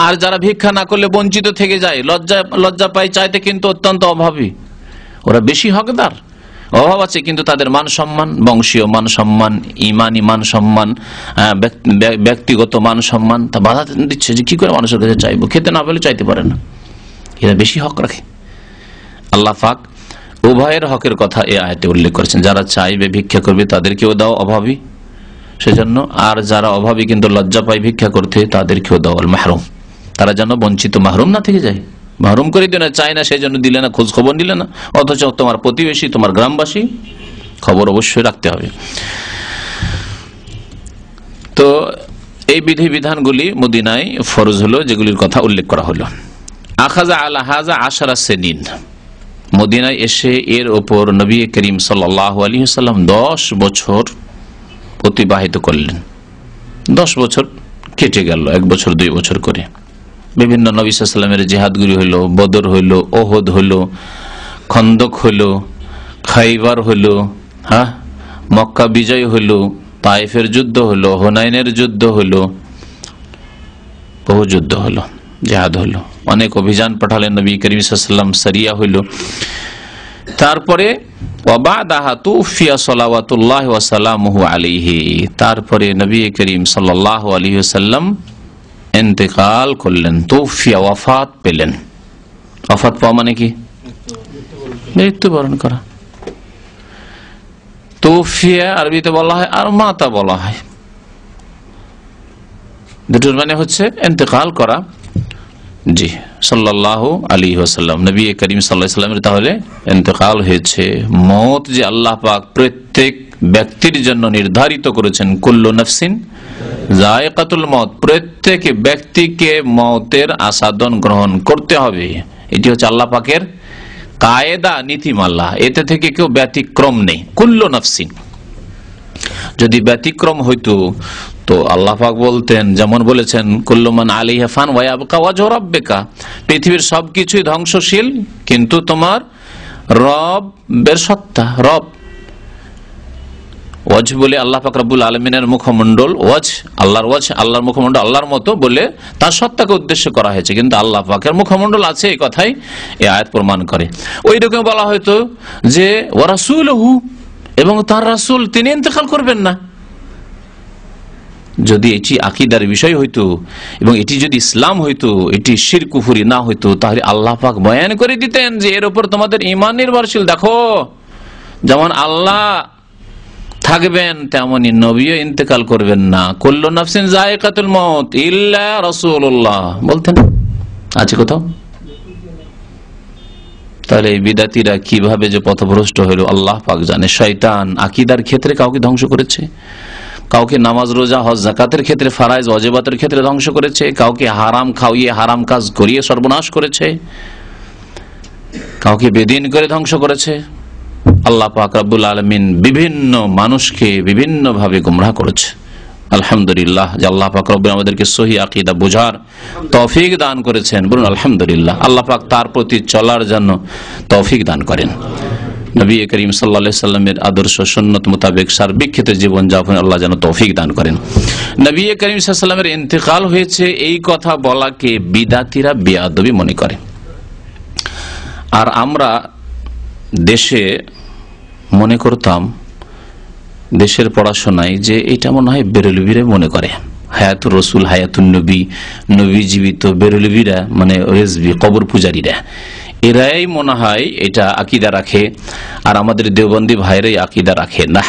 আর যারা ভিক্ষা না করলে বঞ্চিত থেকে যায়, লজ্জা পায় চাইতে কিন্তু অত্যন্ত অভাবী, ওরা বেশি হকদার। অভাব আছে কিন্তু তাদের মান সম্মান, বংশীয় মান সম্মান, ইমানি মান সম্মান, ব্যক্তিগত মান সম্মান তা বাধা দিচ্ছে যে কি করে মানুষের কাছে চাইবো, খেতে না পেলে চাইতে পারে না, এরা বেশি হক রাখে। আল্লাহ পাক উভয়ের হকের কথা এই আয়াতে উল্লেখ করেছেন। যারা চাইবে ভিক্ষা করবে তাদেরকেও দাও অভাবী সেজন্য, আর যারা অভাবী কিন্তু লজ্জা পায় ভিক্ষা করতে তাদেরকেও দাও আল মাহরুম, তারা যেন বঞ্চিত মাহরুম না থেকে যায়। মাহরুম করে দিও না, চাই না সেই জন্য দিলে না, খোঁজ খবর নিলে না, অথচ তোমার প্রতিবেশী, তোমার গ্রামবাসী, খবর অবশ্যই রাখতে হবে। তো এই বিধি বিধানগুলি মদিনায় ফরজ হলো, যেগুলির কথা উল্লেখ করা হলো। আখাযা আলা হাযা 10 সিনিন, মদিনায় এসে এর ওপর নবী করিম সাল্লাল্লাহু আলাইহি ওয়াসাল্লাম 10 বছর অতিবাহিত করলেন। 10 বছর কেটে গেল, 1 বছর 2 বছর করে। বিভিন্ন নবী সাল্লাল্লাহু আলাইহি ওয়াসাল্লামের জিহাদগুলি হইল, বদর হইল, ওহদ হইল, খন্দক হইল, খাইবার হইল, মক্কা বিজয় হইল, তায়েফের যুদ্ধ হইল, হুনাইনের যুদ্ধ হইল, বহু যুদ্ধ হইল, জিহাদ হইল, অনেক অভিযান পাঠালেন নবী করিম সাল্লাল্লাহু আলাইহি ওয়াসাল্লাম, সারিয়া হইল। তারপরে তারপরে নবী করিম সাল্লাল্লাহু আলাইহি ওয়াসাল্লাম ইন্তেকাল করলেন, তৌফিয়া, ওয়াফাত পেলেন। ওয়াফাত পাওয়া মানে কি? মৃত্যুবরণ করা। তৌফিয়া আরবিতে বলা হয় আর মাতা বলা হয়, দুটোর মানে হচ্ছে ইন্তেকাল করা। জি সাল্লাল্লাহু আলাইহি ওয়াসাল্লাম, নবী করিম সাল্লাল্লাহু আলাইহি ওয়াসাল্লামের তাহলে ইন্তেকাল হয়েছে। মওত যে আল্লাহ পাক প্রত্যেক ব্যক্তির জন্য নির্ধারিত করেছেন, কুল্লু নাফসিন যায়কাতুল মওত, প্রত্যেক ব্যক্তিকে মওতের আস্বাদন গ্রহণ করতে হবে। এটি হচ্ছে আল্লাহ পাকের কায়দা, নীতিমালা, এতে থেকে কেউ ব্যতিক্রম নেই। কুল্লু নাফসিন, যদি ব্যতিক্রম হইতো তো আল্লাহ পাক বলতেন, যেমন বলেছেন কুল্লু মান আলাইহা ফান ওয়া ইয়াবকা ওয়াজহু রাব্বিকা, পৃথিবীর সবকিছুই ধ্বংসশীল কিন্তু তোমার রবের সত্তা, রব। ওয়াজ বলে আল্লাহ পাক রব্বুল আলামিনের মুখমণ্ডল, ওয়াজ আল্লাহর, ওয়াজ আল্লাহর মুখমণ্ডল, আল্লাহর মতো বলে তার সত্তাকে উদ্দেশ্য করা হয়েছে, কিন্তু আল্লাহ পাকের মুখমণ্ডল আছে, এই কথাই এই আয়াত প্রমাণ করে। ওই রকম বলা হয়তো যে ওয়া রাসূলুহু, এবং তার রাসূল তিনি ইন্তেকাল করবেন না। যদি এটি আকীদার বিষয় হইতো এবং এটি যদি ইসলাম হইতো, এটি শিরক কুফরি না হইতো, তাহলে আল্লাহ পাক বয়ান করে দিতেন যে এর উপর তোমাদের ঈমান নির্ভরশীল। দেখো, যেমন আল্লাহ থাকবেন তেমনি নবীও ইন্তেকাল করবেন না। কুল্লু নাফসিন যায়কাতুল মউত ইল্লা রাসূলুল্লাহ বলতেন, আছে কোথাও? তাহলে এই বিদাতীরা কিভাবে যে পথভ্রষ্ট হইল আল্লাহ পাক জানে। শয়তান আকীদার ক্ষেত্রে কাউকে ধ্বংস করেছে, কাউকে নামাজ রোজা হজ যাকাতের ক্ষেত্রে, ফারাইজ ওয়াজিবাতের ক্ষেত্রে ধ্বংস করেছে, কাউকে হারাম খাওয়িয়ে হারাম কাজ করিয়ে সর্বনাশ করেছে, কাউকে বেদিন করে ধ্বংস করেছে। আল্লাহ পাক রব্বুল আলামিন বিভিন্ন মানুষকে বিভিন্ন ভাবে গুমরাহ করেছে। আলহামদুলিল্লাহ যে আল্লাহ পাক রব্বুল আমাদেরকে সহি আকীদা বোঝার তৌফিক দান করেছেন। বলুন আলহামদুলিল্লাহ। আল্লাহ পাক তার প্রতি চলার জন্য তৌফিক দান করেন। নবী করিম সাল্লাল্লাহু আলাইহি সাল্লামের আদর্শ সুন্নাত মোতাবেক সার্বিক ক্ষেত্রে জীবন যাপন আল্লাহ যেন তৌফিক দান করেন। নবী করিম সাল্লাল্লাহু আলাইহি সাল্লামের ইন্তেকাল হয়েছে এই কথা বলাকে বিদাতীরা বেয়াদবি মনে করে। আর আমরা দেশে মনে করতাম, দেশের পড়াশোনায়, যে এটা মনে হয় বেরেলভিরা মনে করে, হায়াতুর রসুল, হায়াতুন নবী, নবী জীবিত, বেরেলভিরা মানে রেজবি, কবর পূজারীরা, এরাই মনে হয় এটা আকীদা রাখে, আর আমাদের দেওবন্দি ভাইরাই আকীদা রাখে না।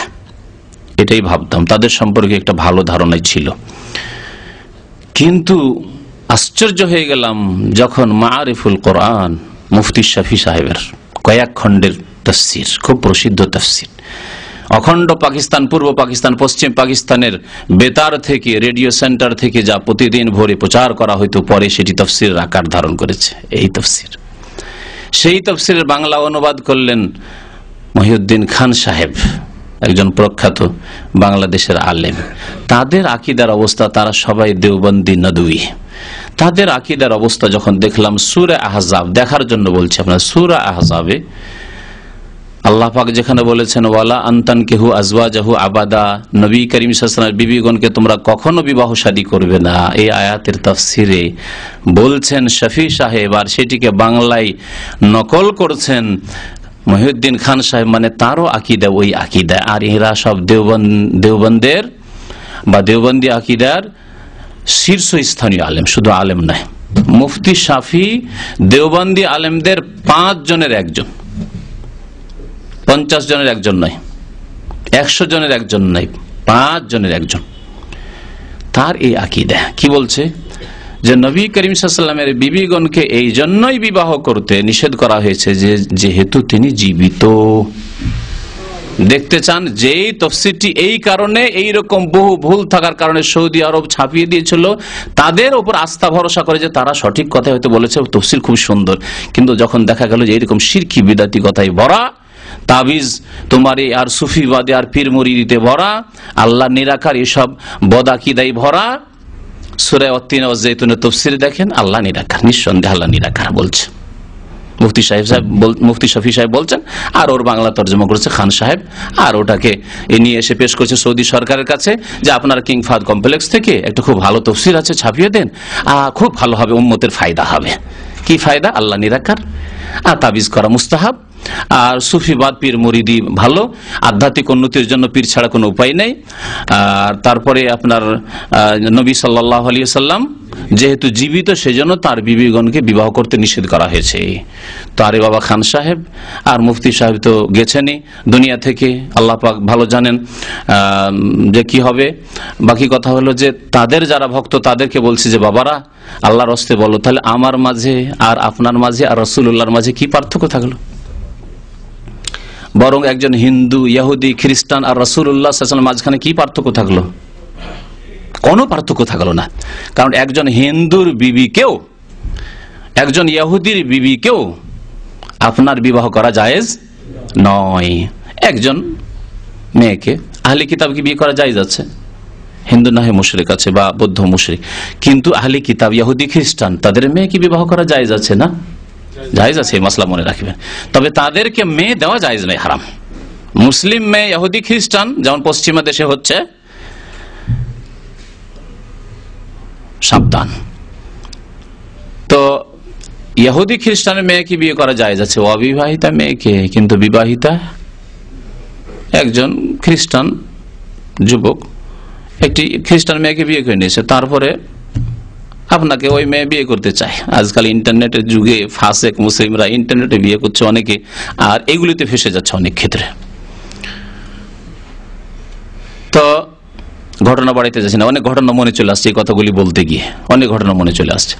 এটাই ভাবতাম, তাদের সম্পর্কে একটা ভালো ধারণাই ছিল। কিন্তু আশ্চর্য হয়ে গেলাম যখন মাআরিফুল কোরআন মুফতি শাফি সাহেবের কয়েক খণ্ডের তাফসীর, খুব প্রসিদ্ধ তাফসীর, অখণ্ড পাকিস্তান, পূর্ব পাকিস্তান, পশ্চিম পাকিস্তানের বেতার থেকে, রেডিও সেন্টার থেকে যা প্রতিদিন ভোরে প্রচার করা হইতো, পরে সেটি তাফসীরের আকার ধারণ করেছে। এই তাফসীর সেই তাফসীরের বাংলা অনুবাদ করলেন মহিউদ্দিন খান সাহেব, একজন প্রখ্যাত বাংলাদেশের আলেম। তাদের আকীদার অবস্থা, তারা সবাই দেওবন্দি নদুই। তাদের আকীদার অবস্থা যখন দেখলাম, সূরা আহজাব দেখার জন্য বলছি আপনার, সূরা আহজাবে আল্লাহ পাক যেখানে বলেছেন ওয়ালা আনতানকিহু আজওয়াজাহু আবাদা, নবী করিম সাল্লাল্লাহু আলাইহি ওয়াসাল্লামের বিবিগণকে তোমরা কখনো বিবাহ শাদী করবে না, এই আয়াতের তাফসিরে বলছেন শফি সাহেব, আর সেটিকে বাংলায় নকল করছেন মহিউদ্দিন খান সাহেব, মানে তারও আকীদা ওই আকীদা। আর এরা সব দেওবন্দের বা দেওবন্দি আকীদার শীর্ষস্থানীয় আলেম, শুধু আলেম নয়। মুফতি শাফি দেওবন্দি আলেমদের 5 জনের একজন, 50 জনের একজন নয়, 100 জনের একজন নয়, 5 জনের একজন। তার এই আকীদা কি বলছে যে নবী করিম সাল্লাল্লাহু আলাইহি ওয়াসাল্লামের বিবিগণকে এই জন্যই বিবাহ করতে নিষেধ করা হয়েছে যে যেহেতু তিনি জীবিত। দেখতে চান যে তাফসীরটি এই কারণে, এইরকম বহু ভুল থাকার কারণে সৌদি আরব ছাপিয়ে দিয়েছিল, তাদের উপর আস্থা ভরসা করে যে তারা সঠিক কথা হয়তো বলেছে, তাফসীর খুব সুন্দর, কিন্তু যখন দেখা গেল যে এরকম শিরকি বিদাতি কথায় ভরা, তাবিজ তোমারে আর সুফিবাদে আর পীর মুরিদিতে ভরা, আল্লাহ নিরাকার এসব বদাকিদাই ভরা। সূরা আত-তিন ওয়াজ জাইতুনের তাফসীর দেখেন, আল্লাহ নিরাকার, নিঃসন্দেহে আল্লাহ নিরাকার বলছে মুফতি শফি সাহেব বলছেন, আর ওর বাংলা তর্জমা করেছে খান সাহেব, আর ওটাকে নিয়ে এসে পেশ করছে সৌদি সরকারের কাছে যে আপনার কিং ফাহাদ কমপ্লেক্স থেকে একটা খুব ভালো তাফসীর আছে, ছাপিয়ে দেন, খুব ভালো হবে, উম্মতের ফায়দা হবে। কি ফায়দা? আল্লাহ নিরাকার, আর তাবিজ করা মুস্তাহাব, আর সুফিবাদ পীর মুরিদি ভালো, আধ্যাত্মিক উন্নতির জন্য পীর ছাড়া কোনো উপায় নেই। আর তারপরে আপনার নবী সাল্লাল্লাহু আলাইহি ওয়াসাল্লাম যেহেতু জীবিত, সেজন্য তার বিবিগণকে বিবাহ করতে নিষেধ করা হয়েছে। তো আরে বাবা খান সাহেব আর মুফতি সাহেব তো গেছেনই দুনিয়া থেকে, আল্লাহ পাক ভালো জানেন যে কি হবে। বাকি কথা হলো যে তাদের যারা ভক্ত তাদেরকে বলছি যে বাবারা, আল্লাহর হস্তে বলো, তাহলে আমার মাঝে আর আপনার মাঝে আর রাসূলুল্লাহর মাঝে কি পার্থক্য থাকলো? বরং একজন হিন্দু, ইহুদি, খ্রিস্টান আর রাসূলুল্লাহ সাল্লাল্লাহু আলাইহি ওয়াসাল্লাম মাঝখানে কি পার্থক্য থাকলো? কোনো পার্থক্য থাকলো না। কারণ একজন হিন্দুর বিবিকেও, একজন ইহুদির বিবিকেও আপনার বিবাহ করা জায়েজ নয়। একজন মেয়েকে আহলে কিতাবকে বিয়ে করা জায়েজ আছে, হিন্দু না হয় মুশরিক আছে বা বৌদ্ধ মুশরিক, কিন্তু আহলে কিতাব ইহুদি খ্রিস্টান তাদের মেয়েকে বিবাহ করা জায়েজ আছে না? জায়েজ আছে, এই মাসলা মনে রাখবেন। তবে তাদেরকে মেয়ে দেওয়া জায়েজ নয়, হারাম। মুসলিম মেয়ে ইহুদি খ্রিস্টান যেমন পশ্চিমা দেশে হচ্ছে, সাবধান। তো ইহুদি খ্রিস্টানের মেয়েকে বিয়ে করা জায়েজ আছে, অবিবাহিতা মেয়েকে, কিন্তু বিবাহিতা একজন খ্রিস্টান যুবক একটি খ্রিস্টান মেয়েকে বিয়ে করে নিয়েছে, তারপরে আপনাকে ওই মেয়ে বিয়ে করতে চায়। আজকাল ইন্টারনেটের যুগে ফাসেক মুসলিমরা ইন্টারনেটে বিয়ে করছে অনেকে, আর এগুলিতে ফেসে যাচ্ছে অনেক ক্ষেত্রে। তো ঘটনা বাড়িতে যাচ্ছে না, অনেক ঘটনা মনে চলে আসছে এই কথাগুলি বলতে গিয়ে, অনেক ঘটনা মনে চলে আসছে।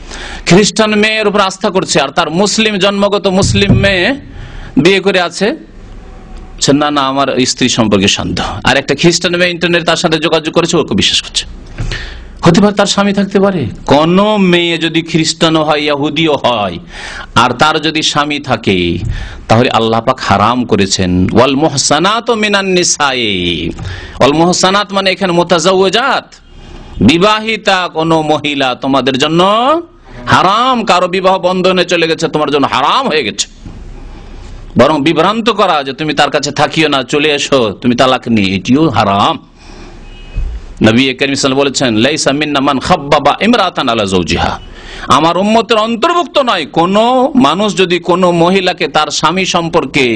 খ্রিস্টান মেয়ের উপর আস্থা করছে, আর তার মুসলিম জন্মগত মুসলিম মেয়ে বিয়ে করে আছে, না না আমার স্ত্রী সম্পর্কে সন্দেহ। আর একটা খ্রিস্টান মেয়ে ইন্টারনেট তার সাথে যোগাযোগ করেছে, ওকে বিশ্বাস করছে। হতে পারে তার স্বামী থাকতে পারে। কোন মেয়ে যদি খ্রিস্টানও হয়, ইহুদিও হয়, আর তার যদি স্বামী থাকে, তাহলে আল্লাহ পাক হারাম করেছেন ওয়াল মুহসানাতু মিনান নিসাই। ওয়াল মুহসানাত মানে এখানে মুতাজাওয়াজাত, বিবাহিতা কোন মহিলা তোমাদের জন্য হারাম। কারো বিবাহ বন্ধনে চলে গেছে, তোমার জন্য হারাম হয়ে গেছে। বরং বিভ্রান্ত করা যে তুমি তার কাছে থাকিও না, চলে এসো, তুমি তালাক নিয়ে, এটিও হারাম। নবী করিম সাল্লাল্লাহু আলাইহি ওয়াসাল্লাম বলেছেন লাইসা মিন্না মান খাব্বাবা ইমরাতান আলা যাওজিহা, আমার উম্মতের অন্তর্ভুক্ত নয় কোন মানুষ যদি কোন মহিলাকে তার স্বামী সম্পর্কে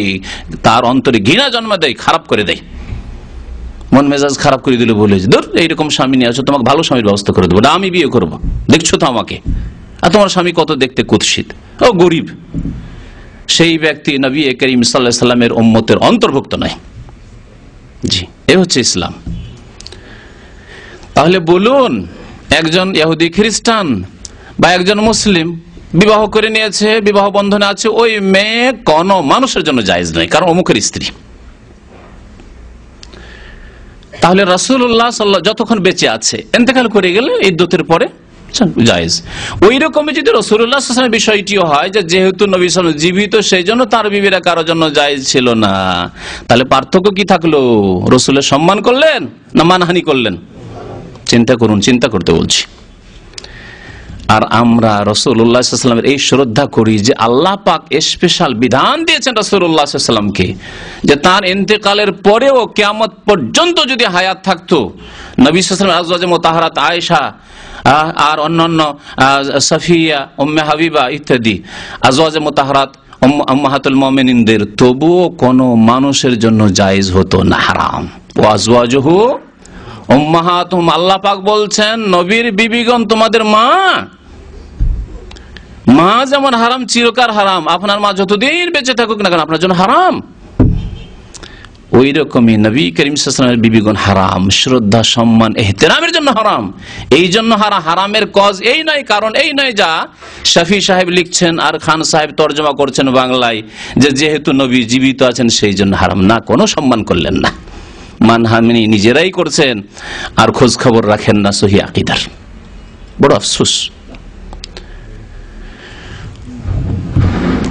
তার অন্তরে ঘৃণা জন্ম দেয়, খারাপ করে দেয়, মন মেজাজ খারাপ করে দিল, বলে যে ধুর এইরকম স্বামী নিয়ে আসো, তোমাকে ভালো স্বামীর ব্যবস্থা করে দেবো, আমি বিয়ে করবো, দেখছো তো আমাকে, আর তোমার স্বামী কত দেখতে কুৎসিত, ও গরিব, সেই ব্যক্তি নবী করিম সাল্লাল্লাহু আলাইহি ওয়াসাল্লামের উম্মতের অন্তর্ভুক্ত নয়। জি, এই হচ্ছে ইসলাম। তাহলে বলুন, একজন ইহুদি খ্রিস্টান বা একজন মুসলিম বিবাহ করে নিয়েছে, বিবাহ বন্ধনে আছে, ওই মেয়ে কোন মানুষের জন্য জায়েজ নয়, কারণ অমুকের স্ত্রী। তাহলে রাসূলুল্লাহ সাল্লাল্লাহু যতক্ষণ বেঁচে আছে, ইন্তেকাল করে গেলে ইদ্দতের পরে জায়েজ। ওই রকমই যদি রাসূলুল্লাহ সাল্লাল্লাহু আলাইহি ওয়াসাল্লামের বিষয়টিও হয় যে যেহেতু নবী সাল্লাল্লাহু আলাইহি ওয়াসাল্লাম জীবিত সেই জন্য তার বিবিরা কারোর জন্য জায়েজ ছিল না, তাহলে পার্থক্য কি থাকলো? রাসূলের সম্মান করলেন না মানহানি করলেন? চিন্তা করুন, চিন্তা করতে বলছি। আর আমরা রাসূলুল্লাহ সাল্লাল্লাহু আলাইহি ওয়াসাল্লামের এই শ্রদ্ধা করি যে আল্লাহ পাক স্পেশাল বিধান দিয়েছেন রাসূলুল্লাহ সাল্লাল্লাহু আলাইহি ওয়াসাল্লামকে যে তার ইন্তেকালের পরেও কিয়ামত পর্যন্ত যদি হায়াত থাকতো নবী সাল্লাল্লাহু আলাইহি ওয়াসাল্লাম আজওয়াজে মুতাহহারাত আয়েশা আর অন্যান্য সাফিয়া, উম্মে হাবিবা ইত্যাদি আজওয়াজে মুতাহহারাত উম্মাহাতুল মুমিনিনদের তবুও কোনো মানুষের জন্য জায়েজ হতো না, হারাম। ওয়া আজওয়াজুহু উম্মাহাতুহুম, আল্লাহ পাক বলছেন নবীর বিবিগণ তোমাদের মা। মা যেমন হারাম, চিরকাল হারাম, আপনার মা যতদিন বেঁচে থাকুক না কেন আপনার জন্য হারাম। ওই রকমই নবী করিম সাল্লাল্লাহু আলাইহি ওয়াসাল্লামের বিবিগণ হারাম, শ্রদ্ধা সম্মান ইহতিরামের জন্য হারাম। এই জন্য হারামের কজ এই নয়, কারণ এই নয় যা শফি সাহেব লিখছেন আর খান সাহেব তর্জমা করছেন বাংলায় যে যেহেতু নবী জীবিত আছেন সেই জন্য হারাম। না, কোনো সম্মান করলেন না, মানহানি নিজেরাই করছেন আর খোঁজ খবর রাখেন না সহিহ আকীদার। বড় আফসোস।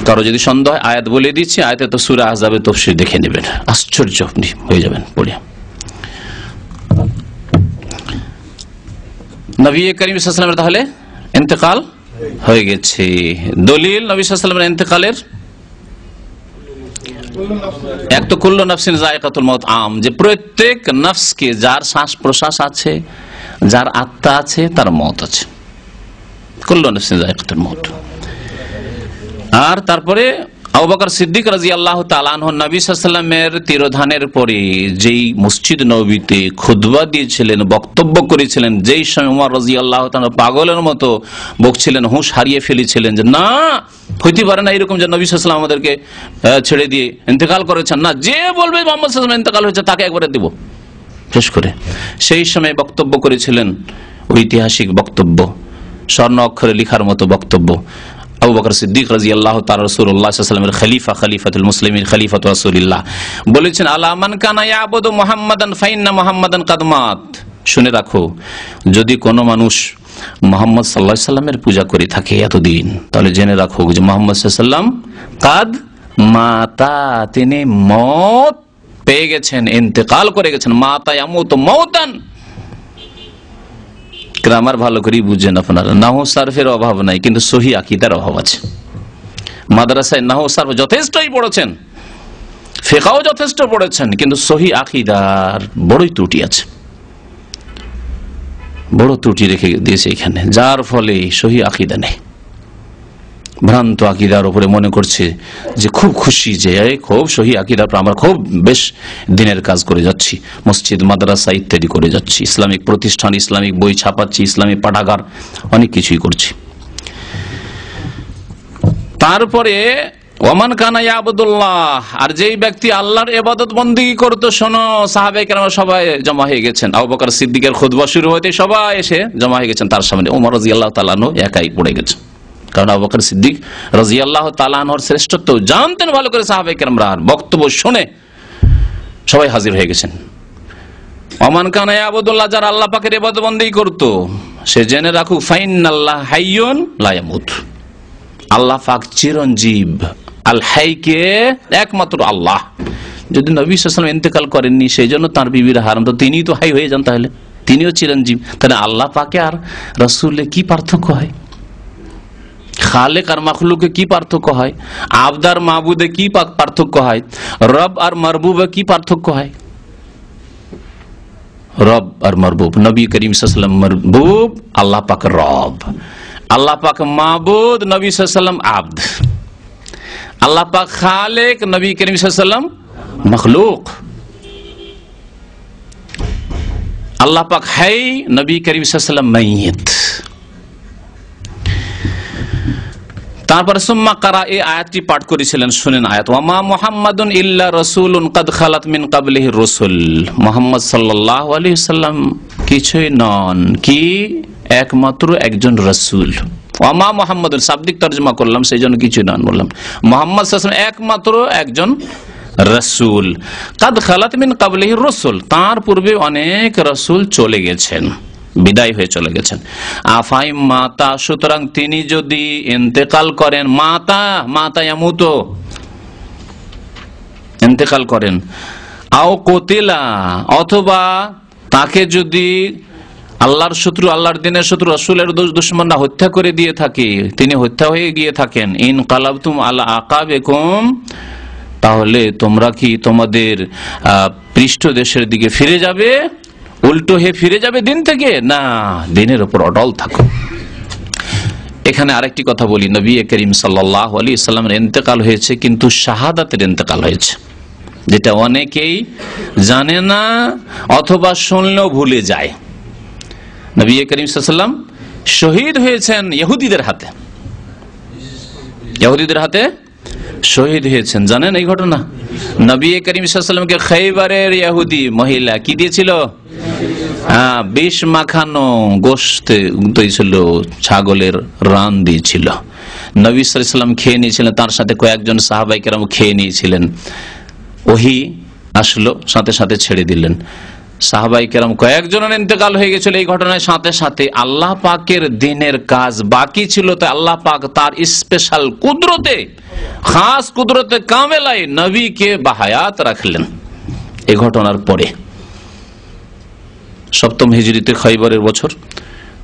কারো যদি সন্দেহ, আয়াত বলে দিচ্ছি, আয়াতে তো সূরা আহজাবের তাফসীর দেখে নেবেন, আশ্চর্য আপনি হয়ে যাবেন পড়ে। নবী করিম সাল্লাল্লাহু আলাইহি ওয়াসাল্লামের তাহলে ইন্তেকাল হয়ে গেছে। দলিল নবী সাল্লাল্লাহু আলাইহি ওয়াসাল্লামের ইন্তেকালের এক তো কুল্লু নাফসিন যায়কাতুল মাউত আম, যে প্রত্যেক নফসকে, যার শ্বাস প্রশ্বাস আছে, যার আত্মা আছে, তার মওত আছে। কুল্লু নাফসিন যায়কাতুল মাউত। আর তারপরে আবু বকর সিদ্দিক রাদিয়াল্লাহু তাআলা আনহু নবী সাল্লাল্লাহু আলাইহি ওয়াসাল্লামের তিরোধানের পরে যেই মসজিদ নববীতে খুতবা দিয়েছিলেন, বক্তব্য করেছিলেন, যেই সময় ওমর রাদিয়াল্লাহু তাআলা পাগলের মতো বকছিলেন, হুঁশ হারিয়ে ফেলেছিলেন যে না হইতে পারে না এরকম যে নবী সাল্লাল্লাহু আলাইহি ওয়াসাল্লাম আমাদেরকে ছেড়ে দিয়ে ইন্তেকাল করেছেন, না, যে বলবে মুহাম্মদ সাল্লাল্লাহু আলাইহি ওয়াসাল্লাম ইন্তেকাল হয়েছে তাকে একবারে দেব শেষ করে। সেই সময় বক্তব্য করেছিলেন ঐতিহাসিক বক্তব্য, স্বর্ণ অক্ষরে লেখার মতো বক্তব্য। আবু বকর সিদ্দিক রাদিয়াল্লাহু তাআলা রাসূলুল্লাহ সাল্লাল্লাহু আলাইহি ওয়াসাল্লামের খলিফা, খলিফাতুল মুসলিমিন, খলিফাতু রাসূলিল্লাহ বলেছেন আলা মান কানা ইয়াবুদু মুহাম্মাদান ফাইন্না মুহাম্মাদান কাদ মাত। শুনে রাখো, যদি কোনো মানুষ মুহাম্মদ সাল্লাল্লাহু আলাইহি ওয়াসাল্লামের পূজা করে থাকে এতদিন, তাহলে জেনে রাখো যে মুহাম্মদ সাল্লাল্লাহু আলাইহি ওয়াসাল্লাম কাদ মাতা, তিনি মওত পেয়ে গেছেন, ইন্তেকাল করে গেছেন। মাতা ইয়ামুতু মাউতান, গ্রামার ভালো করে বুঝেন আপনারা। নাহু সারফের অভাব নাই, কিন্তু সহিহ আকীদার অভাব আছে। মাদ্রাসায় নাহু সারফ যথেষ্টই পড়েছেন, ফিকহও যথেষ্ট পড়েছেন, কিন্তু সহিহ আকীদার বড়ই ত্রুটি আছে, বড় ত্রুটি রেখে দিয়েছে এখানে, যার ফলে সহিহ আকীদা নেই। ভ্রান্ত আকীদার উপরে মনে করছে যে খুব খুশি, যে খুব সহিহ আকীদার পর আমরা খুব বেশ দিনের কাজ করে যাচ্ছি, মসজিদ মাদ্রাসা ইত্যাদি করে যাচ্ছি, ইসলামিক প্রতিষ্ঠান, ইসলামিক বই ছাপাচ্ছি, ইসলামিক পাঠাগার, অনেক কিছুই করছি। তারপরে ওমান কানা ইয়াবুদুল্লাহ, আর যেই ব্যক্তি আল্লাহর ইবাদত বন্দেগী করতো, শোনো সাহাবায়ে কেরাম সবাই জমা হয়ে গেছেন। আবু বকর সিদ্দিকের খুতবা শুরু হতে সবাই এসে জমা হয়ে গেছেন তার সামনে। ওমর রাদিয়াল্লাহু তাআলা আনহু একাই পড়ে গেছেন, কারণ আবু বকর সিদ্দিক রাদিয়াল্লাহু তাআলা আনহুর শ্রেষ্ঠত্ব জানতেন ভালো করে সাহাবায়ে কেরামরা, আর বক্তব্য শুনে সবাই হাজির হয়ে গেছেন। ওমান কানা ইয়াবুদুল্লাহ, যারা আল্লাহ পাকের ইবাদত বন্দেগী করতো, সে জেনে রাখুক ফাইনাল্লাহ হাইয়ুন লা ইয়ামুত, আল্লাহ পাক চিরঞ্জীব। আল হাইকে একমাত্র আল্লাহ। যদি নবী সাল্লাল্লাহু আলাইহি ওয়াসাল্লাম ইন্তেকাল করেননি সেই জন্য তার বিবিরা হারাম, তো তিনিই তো হাই হয়ে যান, তাহলে তিনিও চিরঞ্জীব। তাহলে আল্লাহ পাকে আর রাসূলে কি পার্থক্য হয়? খালেক আর মাখলুকে কি পার্থক্য হয়? আবদ আর মাবুদে কি পার্থক্য হয়? রব আর মারবুবে কি পার্থক্য হয়? রব আর মারবুব, নবী করিম সাল্লাল্লাহু আলাইহি ওয়াসাল্লাম মারবুব, আল্লাহ পাক রব। আল্লাহ পাক মাবুদ, নবী সাল্লাল্লাহু আলাইহি ওয়াসাল্লাম আবদ। আল্লাহ পাক খালেক, নবী করিম সাল্লাল্লাহু আলাইহি ওয়াসাল্লাম মখলুক। আল্লাহ পাক হাই, নবী করিম সাল্লাল্লাহু আলাইহি ওয়াসাল্লাম মাইয়িত। তারপরে সুম্মা কারা, এই আয়াতটি পাঠ করেছিলেন, শুনেন আয়াত। ওয়ামা মুহাম্মাদুন ইল্লা রাসূলুন কাদ খালাত মিন ক্বাবলিহি রাসূল, মুহাম্মদ সাল্লাল্লাহু আলাইহি ওয়াসাল্লাম কিছুই নন, কি একমাত্র একজন রাসূল। ওয়ামা মুহাম্মাদুন শাব্দিক তরজমা করলাম, সেই জন্য কিছুই নন বললাম। মুহাম্মদ সাল্লাল্লাহু আলাইহি ওয়াসাল্লাম একমাত্র একজন রাসূল। কাদ খালাত মিন ক্বাবলিহি রাসূল, তার পূর্বে অনেক রাসূল চলে গেছেন। বিদায় হয়ে চলে গেছেন। আফাই মাতা, সুতরাং তিনি যদি ইন্তেকাল করেন, মাতা ইয়ামুতু, ইন্তেকাল করেন, আও কোতিলা, অথবা তাকে যদি আল্লাহর শত্রু, আল্লাহর দিনের শত্রু, রাসূলের দুশমনরা হত্যা করে দিয়ে থাকে, তিনি হত্যা হয়ে গিয়ে থাকেন, ইন কালাবতুম আলা আকাবিকুম, তাহলে তোমরা কি তোমাদের পৃষ্ঠদেশের দিকে ফিরে যাবে, উল্টো হয়ে ফিরে যাবে দিন থেকে? না, দিনের উপর অটল থাকো। এখানে আরেকটি কথা বলি, নবী করিম সাল্লাল্লাহু আলাইহি ওয়াসাল্লামের ইন্তেকাল হয়েছে, কিন্তু শাহাদাতের ইন্তেকাল হয়েছে, যেটা অনেকেই জানে না অথবা শুনলেও ভুলে যায়। নবী করিম সাল্লাল্লাহু আলাইহি ওয়াসাল্লাম শহীদ হয়েছেন ইহুদিদের হাতে, ইহুদিদের হাতে শহীদ হয়েছেন। জানেন এই ঘটনা? নবী করিম সাল্লাল্লাহু আলাইহি ওয়াসাল্লামকে খাইবারের ইহুদি মহিলা কি দিয়েছিল? বিষ মাখানো গোশত দিয়েছিল, ছাগলের রান দিয়েছিল। নবী সাল্লাল্লাহু আলাইহি ওয়াসাল্লাম খেয়ে নিয়েছিলেন, তার সাথে কয়েকজন সাহাবায়ে কেরাম খেয়ে নিয়েছিলেন। ওহী আসলো, সাথে সাথে ছেড়ে দিলেন। সাহাবায়ে কেরাম কয়েকজনের ইন্তেকাল হয়ে গেছিল এই ঘটনার সাথে সাথে। আল্লাহ পাকের দিনের কাজ বাকি ছিল, তাই আল্লাহ পাক তার স্পেশাল কুদরতে, খাস কুদরতে কামেলায় নবীকে বাহায়াত রাখলেন এই ঘটনার পরে। 7ম হিজরিতে খাইবারের বছর,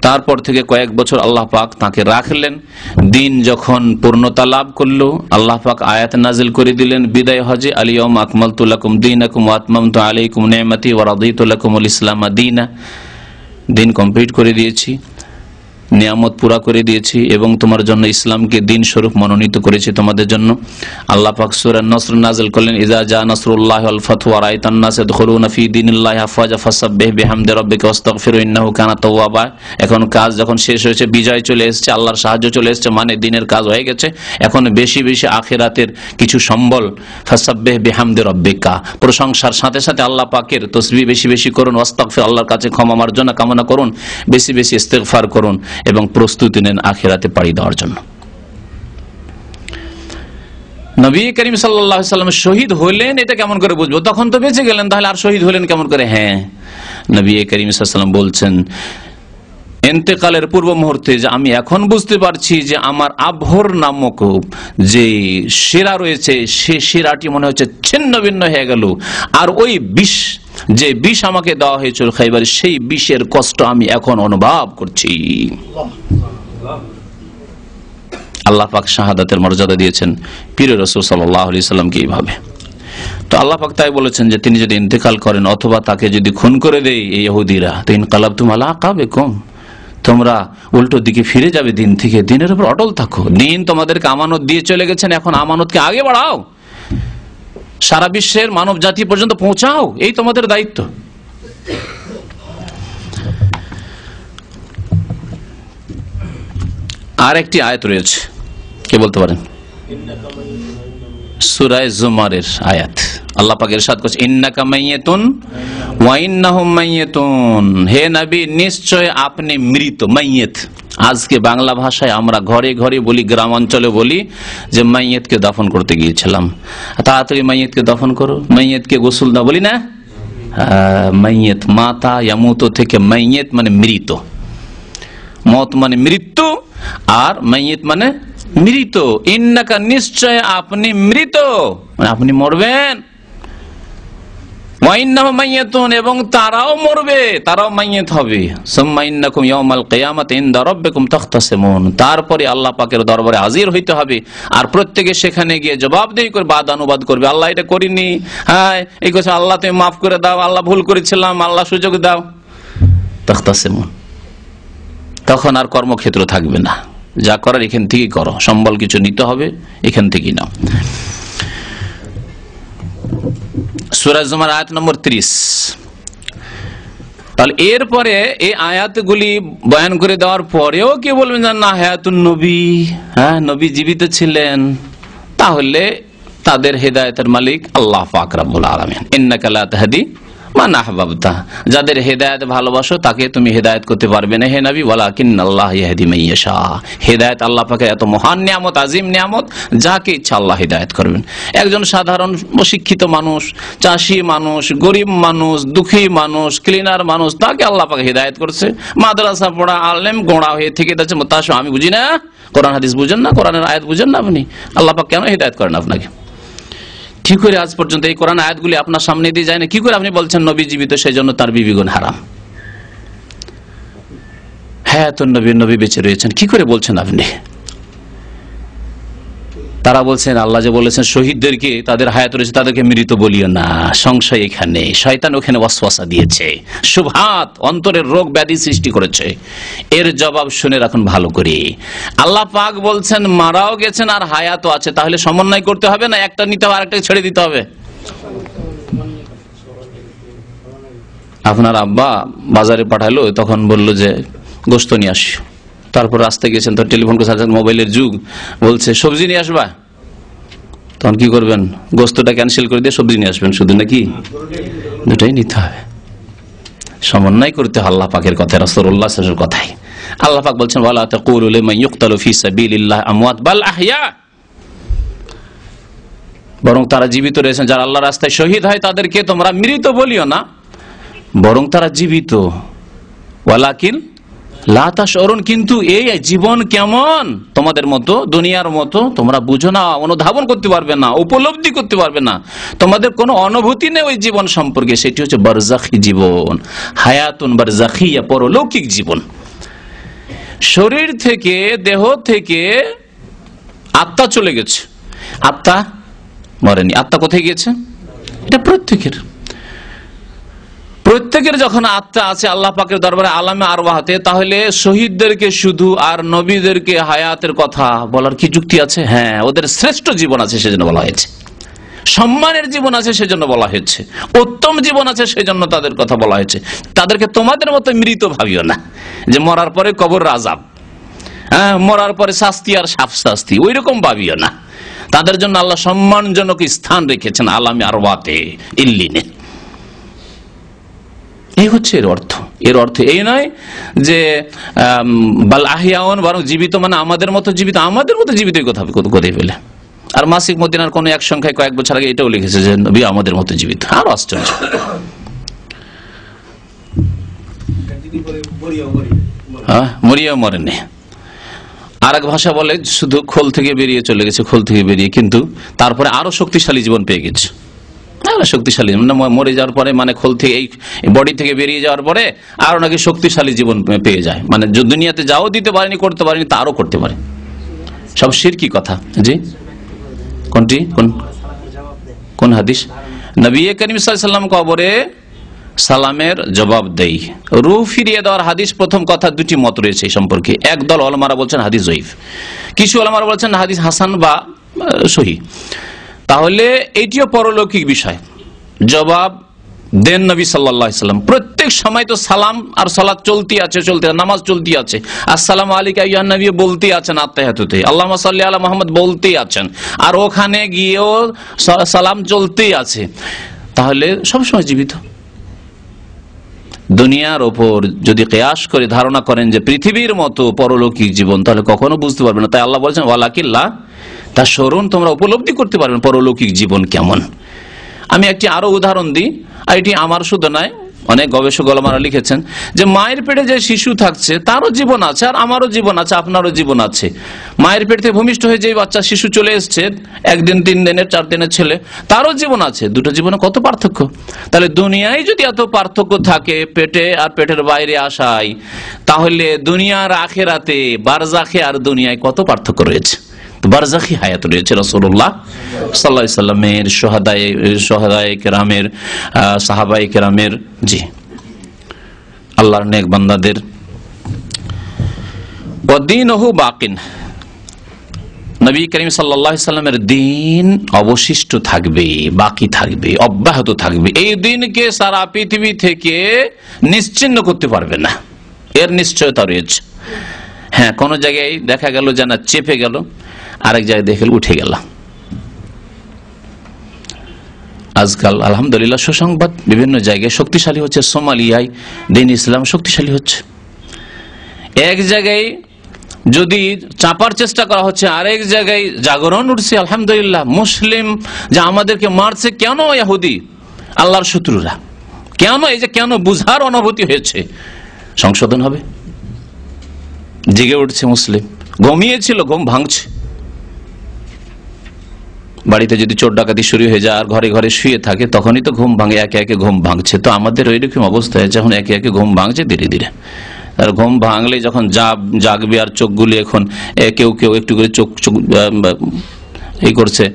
তারপর থেকে কয়েক বছর আল্লাহ পাক তাকে রাখলেন। দিন যখন পূর্ণতা লাভ করলো, আল্লাহ পাক আয়াত নাজিল করে দিলেন বিদায় হজে, আল-ইয়াউমা আকমালতু লাকুম দীনাকুম ওয়া আতমামতু আলাইকুম নি'মাতি ওয়া রাদিতু লাকুমুল ইসলাম দীনা। দিন কমপ্লিট করে দিয়েছি, নিয়ামত পুরা করে দিয়েছি এবং তোমার জন্য ইসলামকে দিন স্বরূপ মনোনীত করেছি তোমাদের জন্য। আল্লাহ পাক সূরা নসর নাযিল করলেন, ইযা জা নাসরুল্লাহি ওয়াল ফাতহু ওয়া রাআইতান নাস ইয়াদখুলুনা ফি দীনিল্লাহি আফওয়াজা ফাসাব্বিহ বিহামদি রাব্বিকা ওয়াস্তাগফিরু ইন্নাহু কানা তাওয়াবা। এখন কাজ যখন শেষ হয়েছে, বিজয় চলে এসেছে, আল্লাহর সাহায্য চলে এসেছে, মানে দিনের কাজ হয়ে গেছে, এখন বেশি বেশি আখিরাতের কিছু সম্বল, ফাসাব্বিহ বিহামদি রাব্বিকা, প্রশংসার সাথে সাথে আল্লাহ পাকের তাসবিহ বেশি বেশি করুন, ওয়াস্তাগফির, আল্লাহর কাছে ক্ষমা মার্জনা কামনা করুন, বেশি বেশি ইস্তেগফার করুন এবং প্রস্তুতি নেন আখিরাতে পাড়ি দেওয়ার জন্য। নবী করিম সাল্লাল্লাহু আলাইহি ওয়াসাল্লাম শহীদ হলেন, এটা কেমন করে বুঝবো? তখন তো বেঁচে গেলেন, তাহলে আর শহীদ হলেন কেমন করে? হ্যাঁ, নবী করিম সাল্লাল্লাহু আলাইহি ওয়াসাল্লাম বলছেন ইন্তেকালের পূর্ব মুহূর্তে যে আমি এখন বুঝতে পারছি যে আমার আবহর নামক যে শিরা রয়েছে, সে শিরাটি মনে হচ্ছে ছিন্ন ভিন্ন হয়ে গেল, আর ওই বিষ, যে বিষ আমাকে দেওয়া হয়েছিল খাইবারে, সেই বিষের কষ্ট আমি এখন অনুভব করছি। আল্লাহ পাক শাহাদাতের মর্যাদা দিয়েছেন পীর রাসূল সাল্লাল্লাহু আলাইহি সাল্লামকে এইভাবে। তো আল্লাহ পাক তাই বলেছেন যে তিনি যদি ইন্তেকাল করেন অথবা তাকে যদি খুন করে দেয় এই ইহুদিরা, তো ইনকালাবতুম আলা আকাবিকুম, তোমরা উল্টো দিকে ফিরে যাবে দিন থেকে, দিনের উপর অটল থাকো। দিন তোমাদেরকে আমানত দিয়ে চলে গেছেন, এখন আমানতকে আগে বাড়াও, সারা বিশ্বের মানব জাতি পর্যন্ত পৌঁছাও, এই তোমাদের দায়িত্ব। আর একটি আয়াত রয়েছে, কে বলতে পারেন? সূরা জুমারের আয়াত। আল্লাহ পাক ইরশাদ করেছেন, ইন্নাকা মাইয়াতুন ওয়া ইন্নাহুম মাইয়াতুন, হে নবী নিশ্চয় আপনি মৃত। মাইয়াত আজকে বাংলা ভাষায় আমরা ঘরে ঘরে বলি, গ্রাম অঞ্চলে বলি যে মাইয়াতকে দাফন করতে গিয়েছিলাম, তাড়াতাড়ি মাইয়াতকে দাফন করো, মাইয়াতকে গোসল দাও, বলি না? মাইয়াত, মাতা ইয়ামুতু থেকে মাইয়াত মানে মৃত, মত মানে মৃত্যু, আর মাইয়াত মানে মৃত। ইন্নাকা নিশ্চয় আপনি মৃত, মানে আপনি মরবেন। ওয়া ইন্নাহুম মাইয়াতুন, এবং তারাও মরবে, তারাও মাইয়াত হবে। সুম্মা ইন্নাকুম ইয়াওমাল কিয়ামাতি ইনদা রাব্বিকুম তাখতাসিমুন, তারপরে আল্লাহ পাকের দরবারে হাজির হইতে হবে, আর প্রত্যেকে সেখানে গিয়ে জবাবদিহি করবে, বাদানুবাদ করবে, আল্লাহ এটা করিনি, হ্যাঁ এই কথা, আল্লাহ তুমি মাফ করে দাও, আল্লাহ ভুল করেছিলাম, আল্লাহ সুযোগ দাও। তাখতাসিমুন, তখন আর কর্মক্ষেত্র থাকবে না, যা করার এখান থেকেই করো, সম্বল কিছু নিতে হবে এখান থেকেই নাও। সূরা জুমার আয়াত নম্বর 30। তাহলে এরপরে এই আয়াতগুলি বয়ান করে দেওয়ার পরেও কে বলবেন না হায়াতুন নবী, হ্যাঁ নবী জীবিত ছিলেন, তাহলে তাদের হেদায়েতের মালিক আল্লাহ পাক রব্বুল আলামিন। ইন্নাকা লা তাহদি মান আহবাবতা, যাদের হেদায়েত ভালোবাসো তাকে তুমি হেদায়েত করতে পারবে না হে নবী, ওয়ালাকিন্নাল্লাহ ইয়াহদি মান ইয়াশা। হেদায়েত আল্লাহ পাকের এত মহান নিয়ামত, আজিম নিয়ামত, যাকে ইচ্ছা আল্লাহ হেদায়েত করবেন। একজন সাধারণ অশিক্ষিত মানুষ, চাষি মানুষ, গরিব মানুষ, দুঃখী মানুষ, ক্লিনার মানুষ, তাকে আল্লাহ পাক হেদায়েত করছে। মাদ্রাসা পড়া আলেম গোড়া হয়ে থেকে যাচ্ছে তাসো আমি বুঝি না, কোরআন হাদিস বুঝেন না, কোরআনের আয়াত বুঝেন না, আপনি আল্লাহ পাক কেন হেদায়েত করেন আপনাকে? কি করে আজ পর্যন্ত এই কোরআন আয়াতগুলি আপনার সামনে দিয়ে যায় না? কি করে আপনি বলছেন নবী জীবিত, সেই জন্য তার বিবিগুণ হারাম? হ্যাঁ, তো নবী বেঁচে রয়েছেন, কি করে বলছেন আপনি? তারা বলছেন আল্লাহ যে বলেছেন শহীদদেরকে, তাদের হায়াত রয়েছে, তাদেরকে মৃত বলিও না। সংশয় এখানে, শয়তান ওখানে ওয়াসওয়াসা দিয়েছে, শুবহাত, অন্তরের রোগ ব্যাধি সৃষ্টি করেছে। এর জবাব শুনে রাখুন ভালো করে। আল্লাহ পাক বলছেন মারাও গেছেন আর হায়াতও আছে, তাহলে সমন্বয় করতে হবে না? একটা নিতে হবে আরেকটাকে ছেড়ে দিতে হবে? আপনার আব্বা বাজারে পাঠালো, তখন বললো যে গোশত নিয়ে আসি। তারপর রাস্তায় গেছেন, তো টেলিফোন করে, মোবাইলের যুগ, বলছে সবজি নিয়ে আসবা। তখন কি করবেন? গোশতটা ক্যান্সেল করে দিয়ে সবজি নিয়ে আসবেন শুধু, নাকি? দুটাই নিতে হবে, সমন্বয় করতে হবে আল্লাহ পাকের কথায়, রাসূলুল্লাহ সাল্লাল্লাহু আলাইহি ওয়াসাল্লামের কথায়। আল্লাহ পাক বলছেন ওয়ালা তাকুলু লিমান ইউকতালু ফি সাবিলিল্লাহি আমওয়াত বাল আহইয়া, বরং তারা জীবিত রয়েছেন। যারা আল্লাহর রাস্তায় শহীদ হয় তাদেরকে তোমরা মৃত বলিও না, বরং তারা জীবিত। ওয়ালাকিন লা তাশউরুন, কিন্তু এই জীবন কেমন তোমাদের মতো, দুনিয়ার মতো তোমরা বুঝো না, অনুধাবন করতে পারবে না, উপলব্ধি করতে পারবে না, তোমাদের কোনো অনুভূতি নেই ওই জীবন সম্পর্কে। সেটি হচ্ছে বারজাখী জীবন, হায়াতুন বারজাখিয়া, পরলৌকিক জীবন। শরীর থেকে, দেহ থেকে আত্মা চলে গেছে, আত্মা মরেনি। আত্মা কোথায় গিয়েছে? এটা প্রত্যেকের যখন আত্মা আছে আল্লাহ পাকের দরবারে আলামে আরওয়াহতে, তাহলে শহীদদেরকে শুধু আর নবীদেরকে হায়াতের কথা বলার কি যুক্তি আছে? হ্যাঁ, ওদের শ্রেষ্ঠ জীবন আছে সেজন্য বলা হয়েছে, সম্মানের জীবন আছে সেজন্য বলা হয়েছে, উত্তম জীবন আছে সেজন্য তাদের কথা বলা হয়েছে। তাদেরকে তোমাদের মতো মৃত ভাবিও না, যে মরার পরে কবর আযাব, হ্যাঁ, মরার পরে শাস্তি আর সাফ শাস্তি, ওই রকম ভাবিও না। তাদের জন্য আল্লাহ সম্মানজনক স্থান রেখেছেন আলামে আরওয়াহতে, ইল্লিনে। এই হচ্ছে এর অর্থ। এর অর্থ এই নয় যে বাল আহিয়াউন, বরং জীবিত মানে আমাদের মতো জীবিত, আমাদের মতো জীবিত কথা কোথায় পেলে? আর মাসিক মদিনার কোন এক সংখ্যায় কয়েক বছর আগে এটাও লিখেছে যে নবী আমাদের মতো জীবিত। আরো আশ্চর্য, মরিয়া মরেনি। আর এক ভাষা বলে শুধু খোল থেকে বেরিয়ে চলে গেছে, খোল থেকে বেরিয়ে, কিন্তু তারপরে আরো শক্তিশালী জীবন পেয়ে গেছে। শক্তিশালী মরে যাওয়ার পরে, মানে খোল থেকে, এই বডি থেকে বেরিয়ে যাওয়ার পরে আরো নাকি শক্তিশালী জীবন পেয়ে যায়, মানে দুনিয়াতে যাও দিতে পারেনি, করতে পারেনি, তা আরো করতে পারে। সব শিরকি কথা। জি, কোনটি? কোন হাদিস? নবী করিম সাল্লাল্লাহু আলাইহি ওয়াসাল্লাম কবরে সালামের জবাব দেই, রূহ ফিরিয়ে দেওয়ার হাদিস। প্রথম কথা, দুটি মত রয়েছে এই সম্পর্কে। একদল ওলামারা বলছেন হাদিস জয়ীফ, কিছু ওলামারা বলছেন হাদিস হাসান বা সহিহ। তাহলে এটিও পরলৌকিক বিষয়। জবাব দেন নবী সাল্লাল্লাহু আলাইহি ওয়াসাল্লাম। প্রত্যেক সময় তো সালাম আর সালাত চলতি আছে, নামাজ চলতি আছে, আসসালামু আলাইকা ইয়া নবী বলতে আছেন, আত্তাহিয়াতুতে আল্লাহুম্মা সাল্লি আলা মুহাম্মদ বলতেই আছেন, আর ওখানে গিয়েও সালাম চলতেই আছে। তাহলে সবসময় জীবিত। দুনিয়ার ওপর যদি কিয়াস করে ধারণা করেন যে পৃথিবীর মতো পরলৌকিক জীবন, তাহলে কখনো বুঝতে পারবেন না। তাই আল্লাহ বলেছেন ওয়ালাকিল্লাহ তাশউরুন, তোমরা উপলব্ধি করতে পারবেন পরলৌকিক জীবন কেমন। আমি একটি আরো উদাহরণ দিই, আর এটি আমার শুধু নয়, অনেক গবেষক ওলামারা লিখেছেন যে মায়ের পেটে যে শিশু থাকছে তারও জীবন আছে, আর আমারও জীবন আছে, আপনারও জীবন আছে। মায়ের পেট থেকে ভূমিষ্ঠ হয়ে যে বাচ্চা শিশু চলে এসছে, একদিন, 3 দিনের, 4 দিনের ছেলে, তারও জীবন আছে। দুটো জীবনে কত পার্থক্য! তাহলে দুনিয়ায় যদি এত পার্থক্য থাকে পেটে আর পেটের বাইরে আসায়, তাহলে দুনিয়ার আখেরাতে, বারজাখে আর দুনিয়ায় কত পার্থক্য রয়েছে। বারজাখী হায়াত রয়েছে রাসূলুল্লাহ সাল্লাল্লাহু আলাইহি সাল্লামের, শুহাদায়ে কেরামের, সাহাবায়ে কেরামের, জি, আল্লাহর নেক বান্দাদের। ওয়াদিনহু বাকিন, নবী করিম সাল্লাল্লাহু আলাইহি সাল্লামের দ্বীন অবশিষ্ট থাকবে, বাকি থাকবে, অব্যাহত থাকবে। এই দ্বীনকে সারা পৃথিবী থেকে নিশ্চিহ্ন করতে পারবে না, এর নিশ্চয়তা রয়েছে। হ্যাঁ, কোন জায়গায় দেখা গেল যে না চেপে গেল, আরেক জায়গায় দেখে উঠে গেল। আজকাল আলহামদুলিল্লাহ সুসংবাদ বিভিন্ন জায়গায় শক্তিশালী হচ্ছে। সোমালিয়ায় দিন ইসলাম শক্তিশালী হচ্ছে। এক জায়গায় যদি চাপার চেষ্টা করা হচ্ছে, আরেক জায়গায় জাগরণ উঠছে আলহামদুলিল্লাহ। মুসলিম যে আমাদেরকে মারছে কেন, ইহুদি আল্লাহর শত্রুরা কেন, এই যে কেন বুঝার অনুভূতি হয়েছে, সংশোধন হবে। জেগে উঠছে মুসলিম, ঘুমিয়েছিল ঘুম ভাঙছে। বাড়িতে যদি চোর ডাকাতি শুরু হয়ে যায় আর ঘরে ঘরে শুয়ে থাকে তখনই তো ঘুম ভাঙে, একে একে ঘুম ভাঙছে। তো আমাদের ওইরকম অবস্থায় যখন একে একে ঘুম ভাঙছে ধীরে ধীরে, আর ঘুম ভাঙলে যখন জাগবে আর চোখগুলি এখন কেউ কেউ একটু করে চোখ এই করছে,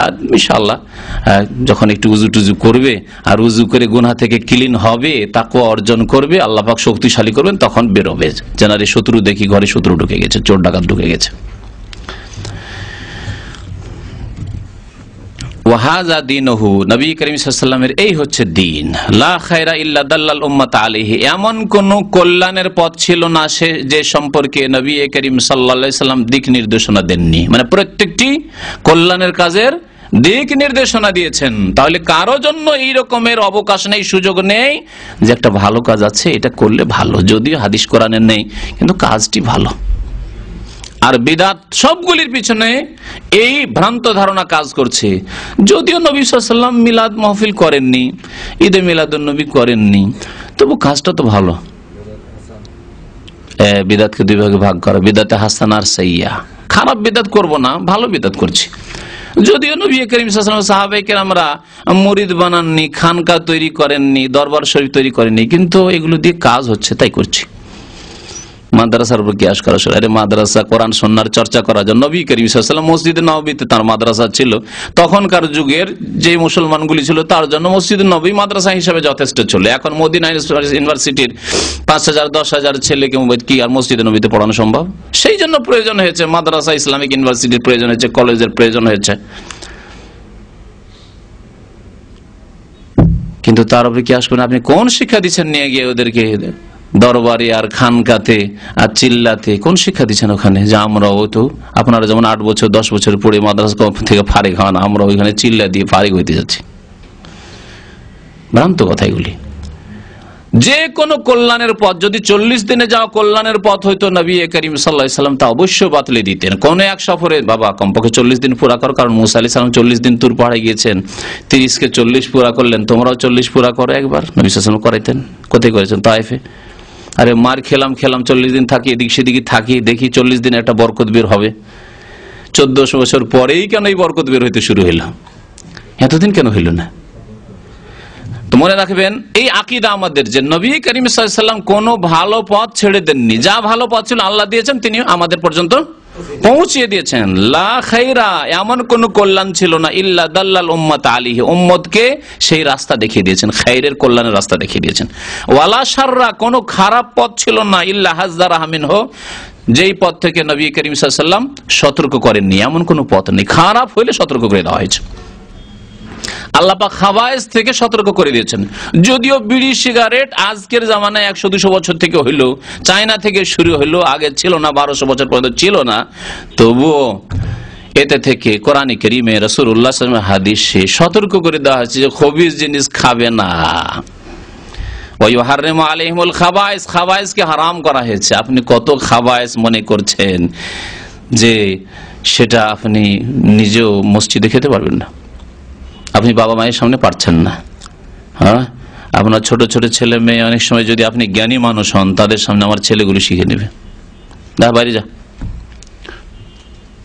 আর ইনশাআল্লাহ যখন একটু উজু টুজু করবে আর উজু করে গুনাহ থেকে ক্লিন হবে, তাকওয়া অর্জন করবে, আল্লাহ পাক শক্তিশালী করবেন, তখন বেরোবে। জানারে শত্রু দেখি ঘরে শত্রু ঢুকে গেছে, চোর ডাকাত ঢুকে গেছে। ওয়াহাযা দীনুহু, নবী করিম সাল্লাল্লাহু আলাইহি ওয়াসাল্লামের এই হচ্ছে দ্বীন। লা খায়রা ইল্লা দাল্লাল উম্মাত আলাইহি, এমন কোন কল্যাণের পথ ছিল না সে যে সম্পর্কে নবী করিম সাল্লাল্লাহু আলাইহি ওয়াসাল্লাম দিক নির্দেশনা দেননি। মানে প্রত্যেকটি কল্যাণের কাজের দিক নির্দেশনা দিয়েছেন। তাহলে কারো জন্য এই রকমের অবকাশ নেই, সুযোগ নেই যে একটা ভালো কাজ আছে এটা করলে ভালো, যদিও হাদিস কোরআনের নেই কিন্তু কাজটি ভালো। আর বিদআত সবগুলির পিছনে এই ভ্রান্ত ধারণা কাজ করছে। যদিও নবী সাল্লাল্লাহু আলাইহি ওয়াসাল্লাম মিলাদ মাহফিল করেননি, ঈদে মিলাদুন নবী করেননি, তবু কাজটা তো ভালো। বিদআতকে দুই ভাগে ভাগ করা, বিদআতে হাসানা আর সাইয়্যা। খারাপ বিদআত করব না, ভালো বিদআত করছি। যদিও নবী করিম সাল্লাল্লাহু আলাইহি ওয়াসাল্লাম সাহাবায়ে কেরামরা মুরিদ বানাননি, খানকা তৈরি করেননি, দরবার শরীফ তৈরি করেননি, কিন্তু এগুলো দিয়ে কাজ হচ্ছে তাই করছি। মাদ্রাসার উপর কিয়াস করা শুরু, আরে মাদ্রাসা কোরআন সুন্নাহর চর্চা করার জন্য নবী করিম সাল্লাল্লাহু আলাইহি ওয়াসাল্লাম মসজিদে নববীতে তার মাদ্রাসা ছিল। তখনকার যুগের যে মুসলমানগুলি ছিল তার জন্য মসজিদে নববী মাদ্রাসা হিসেবে যথেষ্ট ছিল। এখন মদিনা ইউনিভার্সিটির ৫,০০০ ১০,০০০ ছেলেকে কি আর মসজিদে নববীতে পড়ানো সম্ভব? সেই জন্য প্রয়োজন হয়েছে মাদ্রাসা, ইসলামিক ইউনিভার্সিটির প্রয়োজন হয়েছে, কলেজের প্রয়োজন হয়েছে। কিন্তু তার উপরে কিয়াস করেন আপনি কোন শিক্ষা দিচ্ছেন নিয়ে গিয়ে ওদেরকে দরবারে আর খানকাতে আর চিল্লাতে, কোন শিক্ষা দিচ্ছেন ওখানে? যে আমরাও তো আপনারা যেমন ৮ বছর ১০ বছর পড়ে মাদ্রাসা থেকে ফারিগ হন, আমরা ওইখানে চিল্লা দিয়ে ফারিগ হইতে যাচ্ছি। ভ্রান্ত কথা এগুলি। যে কোনো কল্যাণের পথ যদি 40 দিনে যাওয়া কল্যাণের পথ হইতো নবী করিম সাল্লাল্লাহু আলাইহি ওয়াসাল্লাম তা অবশ্যই বাতলে দিতেন। কোন এক সফরে বাবা কমপক্ষে 40 দিন পুরা কর, কারণ মুসা আলাইহিস সালাম 40 দিন তুর পাহাড়ে গিয়েছেন, 30 কে 40 পুরা করলেন, তোমরাও 40 পুরা করো একবার। নবী সাল্লাল্লাহু আলাইহি ওয়াসাল্লাম করাইতেন। কোথায় করেছেন? তায়েফে। আরে মার খেলাম 40 দিন থাকি, এদিক সেদিকে থাকি, দেখি 40 দিন একটা বরকত বের হবে। 1400 বছর পরেই কেন এই বরকত বের হইতে শুরু হইল? এতদিন কেন হইল না? তো মনে রাখবেন এই আকীদা আমাদের, যে নবী করিম সাল্লাল্লাহু আলাইহি ওয়াসাল্লাম কোন ভালো পথ ছেড়ে দেননি। যা ভালো পথ ছিল আল্লাহ দিয়েছেন, তিনি আমাদের পর্যন্ত পৌঁছিয়ে দিয়েছেন। লা খায়রা, এমন কোন কল্যাণ ছিল না ইল্লা দাল্লাল উম্মাত আলাইহি, উম্মতকে সেই রাস্তা দেখিয়ে দিয়েছেন, খায়রের কল্যাণের রাস্তা দেখিয়ে দিয়েছেন। ওয়ালা শাররা, কোন খারাপ পথ ছিল না ইল্লা হাযযারাহা মিনহু, যেই পথ থেকে নবী করিম সাল্লাল্লাহু আলাইহি ওয়াসাল্লাম সতর্ক করেননি, এমন কোন পথ নেই। খারাপ হইলে সতর্ক করে দেওয়া হয়েছে। আল্লাহ পাক খাবায়েস থেকে সতর্ক করে দিয়েছেন। যদিও বিড়ি সিগারেট আজকের জামানায় 100-200 বছর থেকে হইলো, চায়না থেকে শুরু হইলো, আগে ছিল না, 1200 বছর পর্যন্ত ছিল না, তবুও এতে থেকে কোরআনে কারীমে রাসূলুল্লাহ সাল্লাল্লাহু আলাইহি ওয়াসাল্লাম হাদিসে সতর্ক করে দেওয়া হয়েছে যে খবিস জিনিস খাবে না। ওয়া ইউহাররিমু আলাইহিমুল খাবায়েস, খাবায়েসকে হারাম করা হয়েছে। আপনি কত খাবায়েস মনে করছেন যে সেটা আপনি নিজেও মসজিদে খেতে পারবেন না, আপনি বাবা মায়ের সামনে পারছেন না। হ্যাঁ, আপনার ছোট ছোট ছেলে মেয়ে অনেক সময় যদি আপনি জ্ঞানী মানুষ হন, তাদের সামনে আমার ছেলেগুলো শিখে নেবে, যা বাইরে যা।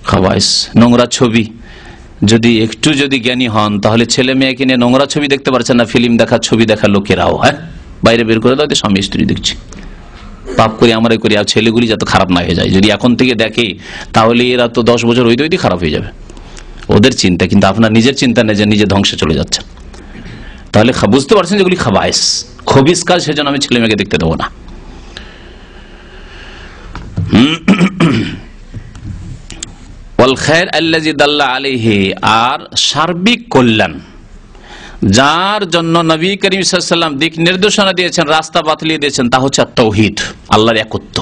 খাবায়েস, নোংরা ছবি, যদি একটু যদি জ্ঞানী হন তাহলে ছেলে মেয়েকে নিয়ে নোংরা ছবি দেখতে পারছেন না, ফিল্ম দেখা, ছবি দেখা লোকেরাও, হ্যাঁ বাইরে বের করে দাও, স্বামী স্ত্রী দেখছি, পাপ করি আমরাই করি, আর ছেলেগুলি যাতে খারাপ না হয়ে যায়। যদি এখন থেকে দেখে তাহলে এরা তো 10 বছর হইতে হইতে খারাপ হয়ে যাবে। ওদের চিন্তা, কিন্তু আপনার নিজের চিন্তা নেই যে নিজে ধ্বংসে চলে যাচ্ছে। তাহলে বুঝতে পারছেন যেগুলি খাবায়েস, খবিস কাজ, সেজন্য আমি ছেলে মেয়েকে দেখতে দেবো না। ওয়াল খায়র আল্লাযী দাল্লা আলাইহি, আর সার্বিক কল্যাণ যার জন্য নবী করিম সাল্লাল্লাহু আলাইহি ওয়াসাল্লাম দিক নির্দেশনা দিয়েছেন, রাস্তা বাতলিয়ে দিয়েছেন, তা হচ্ছে তাওহীদ, আল্লাহর একত্ব।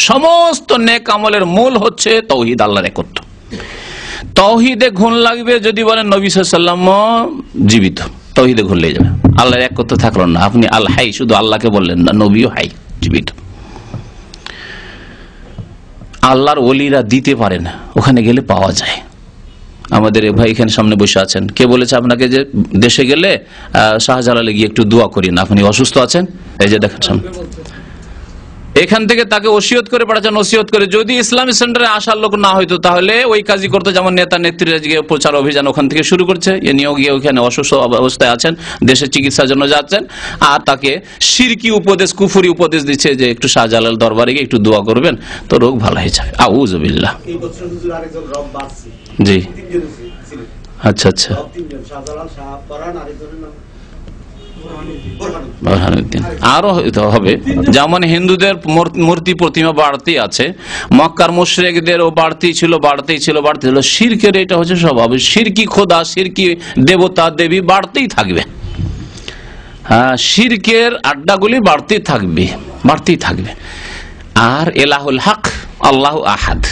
সমস্ত নেক আমলের মূল হচ্ছে তাওহীদ, আল্লাহর একত্ব। তাওহীদে ঘুণ লাগবে যদি বলেন নবী সাল্লাল্লাহু আলাইহি ওয়াসাল্লাম জীবিত, তাওহীদে ঘুরলে যাবে। আল্লাহর একত্ব থাকলো না, আপনি আল হাই শুধু আল্লাহকে বললেন না, নবীও হাই, জীবিত। আল্লাহর ওলিরা দিতে পারে না, ওখানে গেলে পাওয়া যায়। আমাদের ভাই এখানে সামনে বসে আছেন, কে বলেছে আপনাকে যে দেশে গেলে শাহজালালে গিয়ে একটু দোয়া করি না, আপনি অসুস্থ আছেন? এই যে দেখেন সামনে, এখান থেকে তাকে ওসিয়ত করে পাঠাচ্ছেন, ওসিয়ত করে। যদি ইসলামী সেন্টারে আসার লোক না হইতো তাহলে ওই কাজই করতো, যেমন নেতা নেত্রীরা গিয়ে প্রচার অভিযান ওখান থেকে শুরু করছে, এ নিয়েও গিয়ে ওখানে অসুস্থ অবস্থায় আছেন, দেশে চিকিৎসার জন্য যাচ্ছেন, আর তাকে শিরকি উপদেশ, কুফরি উপদেশ দিচ্ছে যে একটু শাহজালাল দরবারে গিয়ে একটু দোয়া করবেন তো রোগ ভালো হয়ে যাবে। আউযুবিল্লাহ। জি, আচ্ছা আচ্ছা, আরো হবে। যেমন হিন্দুদের মূর্তি প্রতিমা বাড়তি আছে, মক্কার মুশরিকদের ও বাড়তি ছিল, শিরকের এটা হচ্ছে স্বভাব। শিরকি খোদা, শিরকি দেবতা দেবী বাড়তেই থাকবে। হ্যাঁ, শিরকের আড্ডাগুলি বাড়তেই থাকবে। আর এলাহুল হক আল্লাহ আহাদ,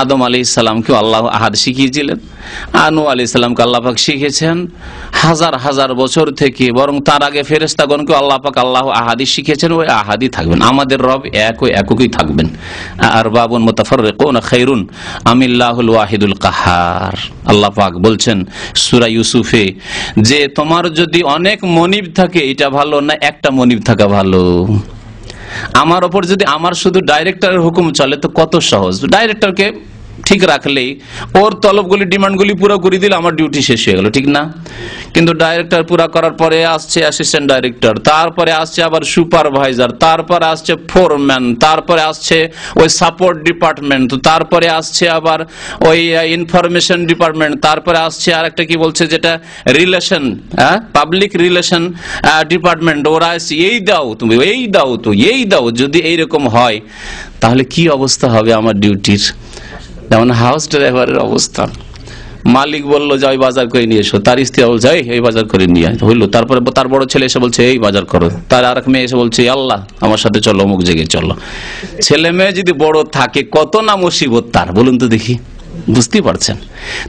আদম আলাইহিস সালামকে আল্লাহ আহাদ শিখিয়েছিলেন, নূহ আলাইহিস সালামকে আল্লাহ পাক শিখিয়েছেন হাজার হাজার বছর থেকে, বরং তার আগে ফেরেশতাগণকে আল্লাহ পাক আল্লাহ আহাদি শিখিয়েছেন, ওই আহাদি থাকবেন। আমাদের রব একই থাকবেন। আরবাবুন মুতাফাররিকুন খায়রুন আমিল্লাহুল ওয়াহিদুল কাহার। আল্লাহ পাক বলছেন সূরা ইউসুফে যে তোমার যদি অনেক মনিব থাকে এটা ভালো না একটা মনিব থাকা ভালো। আমার ওপর যদি আমার শুধু ডাইরেক্টরের হুকুম চলে তো কত সহজ, ডাইরেক্টরকে ঠিক রাখলেই ওর তলবগুলি ডিমান্ডগুলি পুরো করে দিলে আমার ডিউটি শেষ হয়ে গেল, ঠিক না? কিন্তু ডাইরেক্টর পুরো করার পরে আসছে অ্যাসিস্ট্যান্ট ডাইরেক্টর, তারপরে আসছে আবার সুপারভাইজার, তারপরে আসছে ফোরম্যান, তারপরে আসছে ওই সাপোর্ট ডিপার্টমেন্ট, তারপরে আসছে আবার ওই ইনফরমেশন ডিপার্টমেন্ট, তারপরে আসছে আর একটা কি বলছে যেটা রিলেশন, পাবলিক রিলেশন ডিপার্টমেন্ট। ওরা এই দাও তুমি, এই দাও তো, এই দাও। যদি এইরকম হয় তাহলে কি অবস্থা হবে আমার ডিউটির? যেমন হাউস ড্রাইভারের অবস্থা, মালিক বললো যে ওই বাজার করে নিয়ে এসো, তার স্ত্রী বলছে এই বাজার করে নিয়ে হইলো, তারপরে তার বড় ছেলে এসে বলছে এই বাজার করো, তার আর এক মেয়ে এসে বলছে আল্লাহ আমার সাথে চলো, অমুক জায়গায় চলো। ছেলে মেয়ে যদি বড় থাকে কত না মুসিবত তার, বলুন তো দেখি, বুঝতেই পারছেন?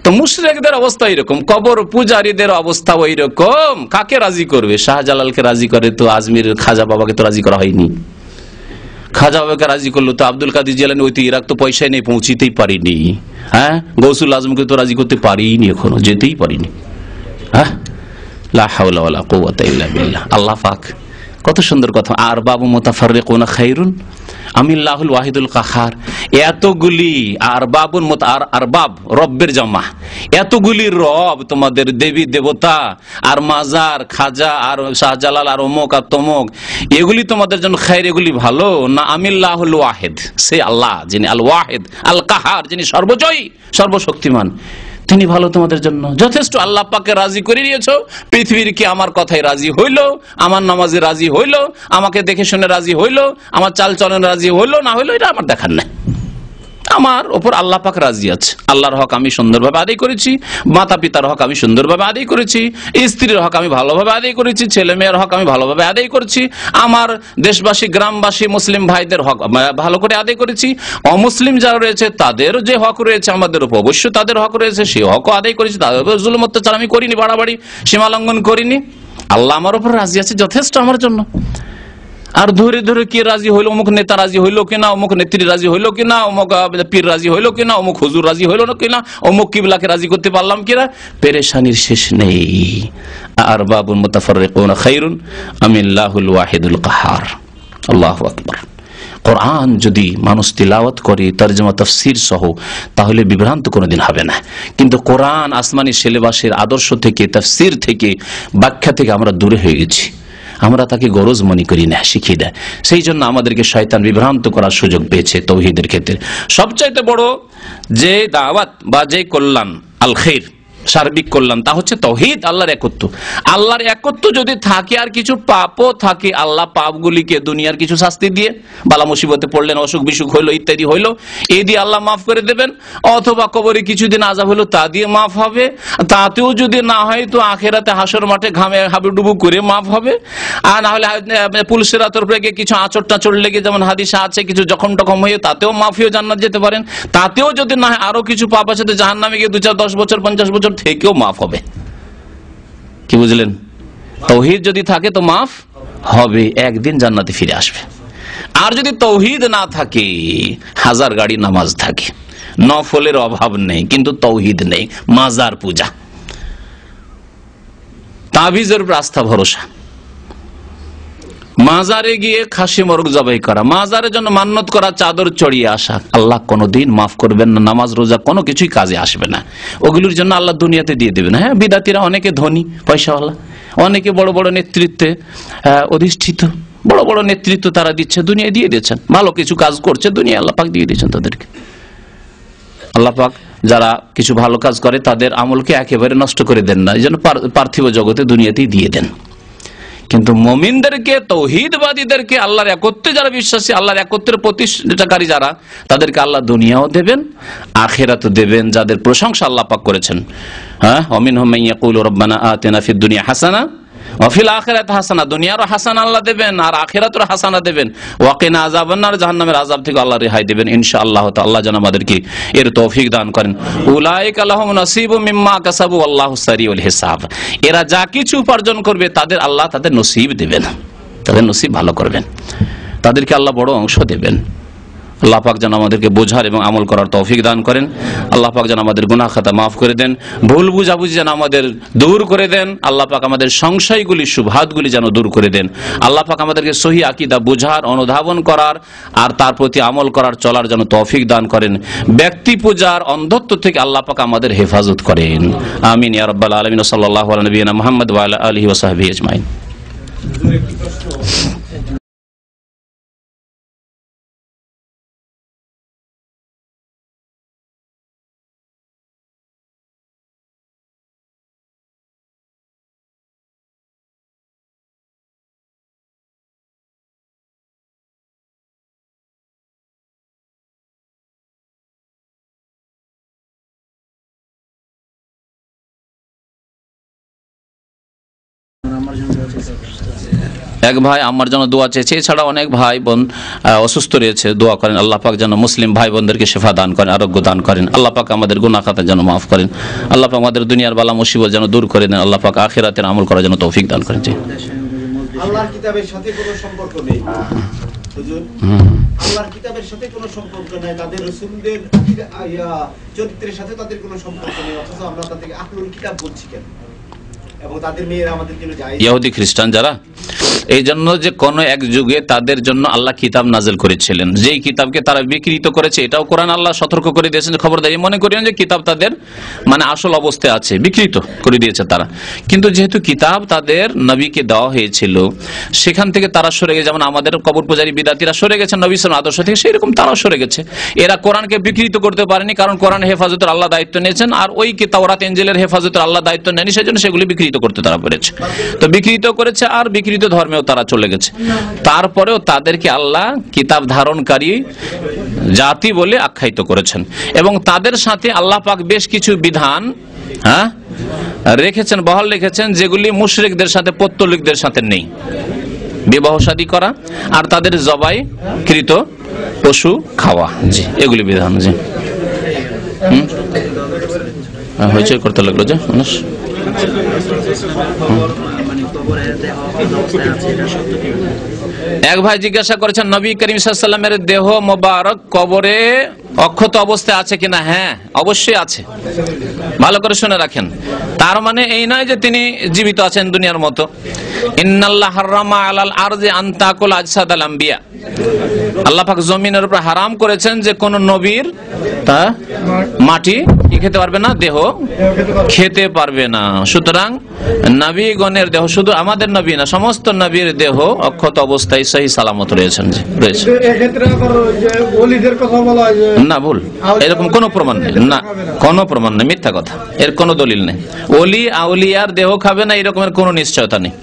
তো মুশরিকদের অবস্থা এরকম, কবর পূজারীদের অবস্থা ওই রকম। কাকে রাজি করবে? শাহজালালকে রাজি করে তো আজমির খাজা বাবাকে তো রাজি করা হয়নি। খাজা বাবাকে রাজি করলো তো আব্দুল কাদের জিলানী, ওই তো ইরাক তো পয়সা নেই, পৌঁছিতেই পারিনি। হ্যাঁ, গৌসুল আজমকে তো রাজি করতে পারিনি, এখনো যেতেই পারিনি। হ্যাঁ, লা হাওলা ওয়ালা কুওয়াতা ইল্লা বিল্লাহ। আল্লাহ পাক কত সুন্দর কথা, আর বাবু মুতাফাররিকুন খায়রুন আমিল্লাহুল ওয়াহিদুল কাহার। এতগুলি আর বাবুন আরবাব, রব্বের জামা, এতগুলি রব, তোমাদের দেবী দেবতা আর মাজার, খাজা আর শাহজালাল আর অমুক আর তমুক, এগুলি তোমাদের জন্য খায়র, এগুলি ভালো না আমিল্লাহুল ওয়াহিদ, সে আল্লাহ যিনি আল ওয়াহিদ আল কাহার, যিনি সর্বজয়ী সর্বশক্তিমান, তিনি ভালো তোমাদের জন্য যথেষ্ট। আল্লাহ পাককে রাজি করে নিয়েছো, পৃথিবীর কি আমার কথায় রাজি হইল, আমার নামাজে রাজি হইল, আমাকে দেখে শুনে রাজি হইল, আমার চাল চলন রাজি হইল না হইলো এটা আমার দেখার নাই। আমার ওপর আল্লাহ পাক রাজি আছে। আল্লাহর হক আমি সুন্দরভাবে আদায় করেছি, মাতা পিতার হক আমি সুন্দরভাবে আদায় করেছি, স্ত্রীর হক আমি ভালোভাবে আদায় করেছি, ছেলে মেয়ের হক আমি ভালোভাবে আদায় করেছি, আমার দেশবাসী গ্রামবাসী মুসলিম ভাইদের হক ভালো করে আদায় করেছি, অমুসলিম যারা রয়েছে তাদের যে হক রয়েছে আমাদের উপর অবশ্যই তাদের হক রয়েছে, সেই হকও আদায় করেছি, তাদের উপর জুলুম অত্যাচার আমি করিনি, বাড়াবাড়ি সীমা লঙ্ঘন করিনি। আল্লাহ আমার উপর রাজি আছে, যথেষ্ট আমার জন্য। আর ধরে ধরে কে রাজি হইলো, অমুক নেতা রাজি হইলো কিনা, অমুক নেত্রী রাজি হইলো কিনা, অমুক পীর রাজি হইলো কিনা, অমুক হুজুর রাজি হইলো না কিনা, অমুক কিবলাকে রাজি করতে পারলাম কিনা, পেরেশানির শেষ নেই। আর বাবুল মুতাফাররিকুন খায়রুন আমিল্লাহুল ওয়াহিদুল কাহার। আল্লাহু আকবার। কোরআন যদি মানুষ তিলাওয়াত করে তরজমা তাফসীর সহ তাহলে বিভ্রান্ত কোনোদিন হবে না। কিন্তু কোরআন আসমানি সিলেবাসের আদর্শ থেকে, তাফসীর থেকে, ব্যাখ্যা থেকে আমরা দূরে হয়ে গেছি। আমরা তাকে গরজ মনে করি না, শিখিয়ে দেয়। সেই জন্য আমাদেরকে শয়তান বিভ্রান্ত করার সুযোগ পেয়েছে তৌহিদের ক্ষেত্রে। সবচাইতে বড় যে দাওয়াত বা যে কল্যাণ আল খের, সার্বিক কল্যাণ, তা হচ্ছে তাওহীদ, আল্লাহর একত্ব। আল্লাহর একত্ব যদি থাকে আর কিছু পাপও থাকে, আল্লাহ পাপগুলিকে দুনিয়ার কিছু শাস্তি দিয়ে, বালা মুসিবতে পড়লেন, অসুখ বিসুখ হইলো, ইত্যাদি হইলো, এই দিয়ে আল্লাহ মাফ করে দেবেন। অথবা কবরে কিছুদিন আযাব হইলো, তা দিয়ে মাফ হবে। তাতেও যদি না হয় তো আখেরাতে হাসর মাঠে ঘামে হাবুডুবু করে মাফ হবে। আর না হলে পুলিশের তরফে গিয়ে কিছু আঁচড় টাচড় লেগে, যেমন হাদিসে আছে, কিছু জখম টখম হয়ে তাতেও মাফ হয়ে জান্নাত যেতে পারেন। তাতেও যদি না হয় আরো কিছু পাপ আছে, জাহান্নামে গিয়ে 2, 4, 10 বছর 50 বছর থেকেও মাফ হবে। কি বুঝলেন? তৌহিদ যদি থাকে তো মাফ হবে, একদিন জান্নাতে ফিরে আসবে। আর যদি তৌহিদ না থাকে, হাজার গাড়ি নামাজ থাকে, নফলের অভাব নেই, কিন্তু তৌহিদ নেই, মাজার পূজা, তাবিজের উপর আস্থা ভরসা, মাজারে গিয়ে খাসি মোরগ জবাই করা, মাজারের জন্য মান্নত করা, চাদর চড়িয়ে আসা, আল্লাহ কোনোদিন মাফ করবেন না। নামাজ রোজা কোনো কিছুই কাজে আসবে না, ওগুলোর জন্য আল্লাহ দুনিয়াতে দিয়ে দেবেন। হ্যাঁ, বিদাতিরা অনেকে ধনী পয়সাওয়ালা, অনেকে বড় বড় নেতৃত্বে অধিষ্ঠিত, বড় বড় নেতৃত্ব তারা দিচ্ছে, দুনিয়ায় দিয়ে দিচ্ছেন, ভালো কিছু কাজ করছে, দুনিয়া আল্লাহ পাক দিয়ে দিচ্ছেন তাদেরকে। আল্লাহ পাক যারা কিছু ভালো কাজ করে তাদের আমলকে একেবারে নষ্ট করে দেন না, এই জন্য পার্থিব জগতে দুনিয়াতেই দিয়ে দেন। কিন্তু মুমিনদেরকে, তৌহিদবাদীদেরকে, আল্লাহর একত্রে যারা বিশ্বাসী, আল্লাহর একত্রের প্রতিষ্ঠাকারী যারা, তাদেরকে আল্লাহ দুনিয়াও দেবেন, আখিরাতও দেবেন, যাদের প্রশংসা আল্লাহ পাক করেছেন। হ্যাঁ, ওয়ামিনহুম মান ইয়াকুলু রাব্বানা আতিনা ফিদ দুনিয়া হাসানা ওয়া ফিল আখিরাতি হাসানা, দুনিয়ারও হাসানা আল্লাহ দেবেন আর আখিরাতের হাসানা দেবেন। ওয়া কিনা আযাবান নার, জাহান্নামের আযাব থেকে আল্লাহ রেহাই দেবেন ইনশাআল্লাহ। তো আল্লাহ যেন আমাদেরকে এর তৌফিক দান করেন। উলাইকা লাহুম নাসিবুম মিম্মা কাসাবু আল্লাহু সারিউল হিসাব, এরা যা কিছু উপার্জন করবে তাদের আল্লাহ তাদের নসিব দেবেন, তাদের নসিব ভালো করবেন, তাদেরকে আল্লাহ বড় অংশ দেবেন। আল্লাহ পাক যেন আমাদেরকে বোঝার এবং আমল করার তৌফিক দান করেন। আল্লাহ পাক যেন আমাদের গুনাহ খাতা মাফ করে দেন, ভুল বুঝাবুঝি যেন আমাদের দূর করে দেন। আল্লাহ পাক আমাদের সংশয়গুলি, শুবহাতগুলি যেন দূর করে দেন। আল্লাহ পাক আমাদেরকে সহি আকীদা বুঝার, অনুধাবন করার আর তার প্রতি আমল করার, চলার যেন তৌফিক দান করেন। ব্যক্তি পূজার অন্ধত্ব থেকে আল্লাহ পাক আমাদের হেফাজত করেন। আমিন ইয়া রাব্বাল আলামিন। সাল্লাল্লাহু আলা নবিয়িনা মুহাম্মদ ওয়া আলা আলিহি ওয়া সাহবিহি আজমাইন। এক ভাই আমার জন্য দোয়া চেয়েছে, এছাড়া অনেক ভাই বোন অসুস্থ রয়েছে, দোয়া করেন আল্লাহ পাক যেন মুসলিম ভাই বোনদেরকে শিফা দান করেন, আরোগ্য দান করেন। আল্লাহ পাক আমাদের গুনাহ খাতা যেন মাফ করেন। আল্লাহ পাক আমাদের দুনিয়ার বালা মুসিবত যেন দূর করে দেন। আল্লাহ পাক আখিরাতের আমল করার জন্য তৌফিক দান করেন। আল্লাহর কিতাবের সাথে কোনো সম্পর্ক নেই, হুজুর, আল্লাহর কিতাবের সাথে কোনো সম্পর্ক নেই, তাদের রাসূলদের চরিত্রের সাথে তাদের কোনো সম্পর্ক নেই, অথচ আমরা তাদেরকে আহলুল কিতাব বলছি কেন? এবং তাদের মেয়েরা আমাদের জন্য জায়েজ, ইহুদি খ্রিস্টান যারা, এই জন্য যে কোন এক যুগে তাদের জন্য আল্লাহ কিতাব নাজিল করেছিলেন, যেই কিতাবকে তারা বিকৃত করেছে, এটাও কোরআন আল্লাহ সতর্ক করে দিয়েছেন, খবরদারি মনে করিয়েন যে কিতাব তাদের মানে আসল অবস্থায় আছে, বিকৃত করে দিয়েছে তারা। কিন্তু যেহেতু কিতাব তাদের নবীকে দেওয়া হয়েছিল, সেখান থেকে তারা সরে গেছে, যেমন আমাদের কবর পূজারী বিদাতিরা সরে গেছে নবী সাল্লাল্লাহু আলাইহি ওয়াসাল্লাম আদর্শ থেকে, সেরকম তারাও সরে গেছে। এরা কোরআনকে বিকৃত করতে পারেনি, কারণ কোরআন হেফাজতের আল্লাহ দায়িত্ব নিয়েছেন, আর ওই তাওরাত ইনজিলের হেফাজতের আল্লাহ দায়িত্ব নেয়নি, সেজন্য সেগুলি বিকৃত করতে তারা পেরেছে। তো বিকৃত করেছে আর বিকৃত ধর্মেও তারা চলে গেছে। তারপরেও তাদেরকে আল্লাহ কিতাব ধারণকারী জাতি বলে আখ্যায়িত করেছেন, এবং তাদের সাথে আল্লাহ পাক বেশ কিছু বিধান রেখেছেন, বহাল রেখেছেন, যেগুলি মুশরিকদের সাথে, পৌত্তলিকদের সাথে নেই। বিবাহ শাদী করা আর তাদের জবাই কৃত পশু খাওয়া, জি, এগুলি বিধান। জি, হইচই করতে লাগলো যে মানুষ। এক ভাই জিজ্ঞাসা করেছেন, নবী করিম সাল্লাল্লাহু আলাইহি ওয়াসাল্লামের দেহ মোবারক কবরে অক্ষত অবস্থায় আছে কিনা? হ্যাঁ, অবশ্যই আছে। ভালো করে শুনে রাখেন, তার মানে এই নয় যে তিনি জীবিত আছেন দুনিয়ার মতো। ইন্নাল্লাহ হারামা আলাল আরজি আন তাকুল আজসাদাল আম্বিয়া, আল্লাহ পাক জমিনের উপর হারাম করেছেন যে কোন নবীর মাটি কি খেতে পারবে না, দেহ খেতে পারবে না। সুতরাং নবীগণের দেহ, শুধু আমাদের নবী না, সমস্ত নবীর দেহ অক্ষত অবস্থায় সহি সালামত রয়েছেন। না, ভুল, এরকম কোন প্রমাণ নেই, না কোন প্রমাণ নেই, মিথ্যা কথা, এর কোন দলিল নেই। ওলি আউলিয়ার দেহ খাবে না এরকমের কোন নিশ্চয়তা নেই।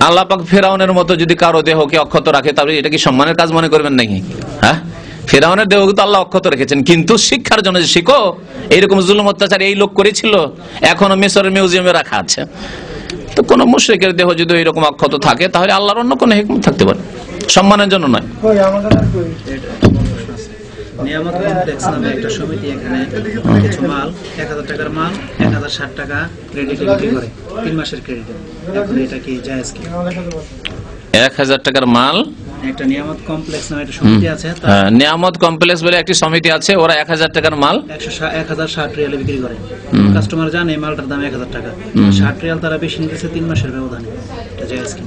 আল্লাহ পাক ফেরাউনের মতো যদি কারো দেহকে অক্ষত রাখে, তাহলে এটা কি সম্মানের কাজ মনে করবেন নাকি? হ্যাঁ, ফেরাউনের দেহ তো আল্লাহ অক্ষত রেখেছেন, কিন্তু শিক্ষার জন্য শিখো, এইরকম জুলুম অত্যাচার এই লোক করেছিল, এখনো মিশরের মিউজিয়ামে রাখা আছে। তো কোন মুশরিকের দেহ যদি এরকম অক্ষত থাকে, তাহলে আল্লাহর অন্য কোন হিকমত থাকতে পারে, সম্মানের জন্য নয়। নিয়ামত কমপ্লেক্স নামে একটা সমিতি এখানে কিছু মাল 1000 টাকার মাল 1060 টাকা ক্রেডিটে বিক্রি করে 3 মাসের ক্রেডিটে। এখন এটা কি জায়েজ কি? 1000 টাকার মাল একটা নিয়ামত কমপ্লেক্স নামে একটা সমিতি আছে, নিয়ামত কমপ্লেক্স বলে একটি সমিতি আছে, ওরা 1000 টাকার মাল 1060 রিয়ালে বিক্রি করে। কাস্টমার জানে এই মালটার দাম 1000 টাকা, 60 রিয়াল তারা বেশি নিতেছে 3 মাসের ব্যবধানে। এটা জায়েজ কি?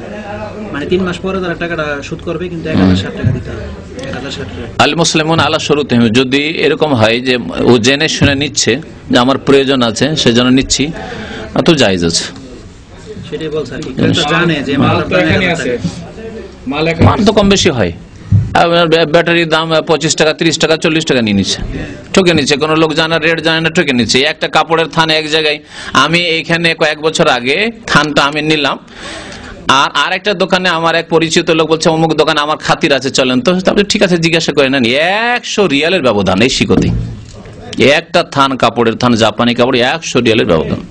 মানে 3 মাস পরে তারা টাকাটা শোধ করবে, কিন্তু 1060 টাকা দিতে হবে। 1060 রিয়াল। আল মুসলিমুন আলা শুরুতিহিম, যদি এরকম হয় যে ও জেনে শুনে নিচ্ছে যে আমার প্রয়োজন আছে সেজন্য নিচ্ছি, তো জায়েজ আছে। সেটাই বলছে আর কি, ক্রেতা জানে যে মালটা এখানে আছে, মান তো কম বেশি হয়। ব্যাটারির দাম 25 টাকা 30 টাকা 40 টাকা নিয়ে নিচ্ছে, ঠকে নিচ্ছে। কোনো লোক জানা রেট জানে না, ঠকে নিচ্ছে। একটা কাপড়ের থান এক জায়গায়, আমি এইখানে কয়েক বছর আগে থানটা আমি নিলাম, আর আরেকটা দোকানে আমার এক পরিচিত লোক বলছে অমুক দোকানে আমার খাতির আছে, চলেন তো। তারপরে ঠিক আছে জিজ্ঞাসা করে নেন, 100 রিয়ালের ব্যবধান এই শিকতে। একটা থান কাপড়ের থান, জাপানি কাপড়, 100 রিয়ালের ব্যবধান।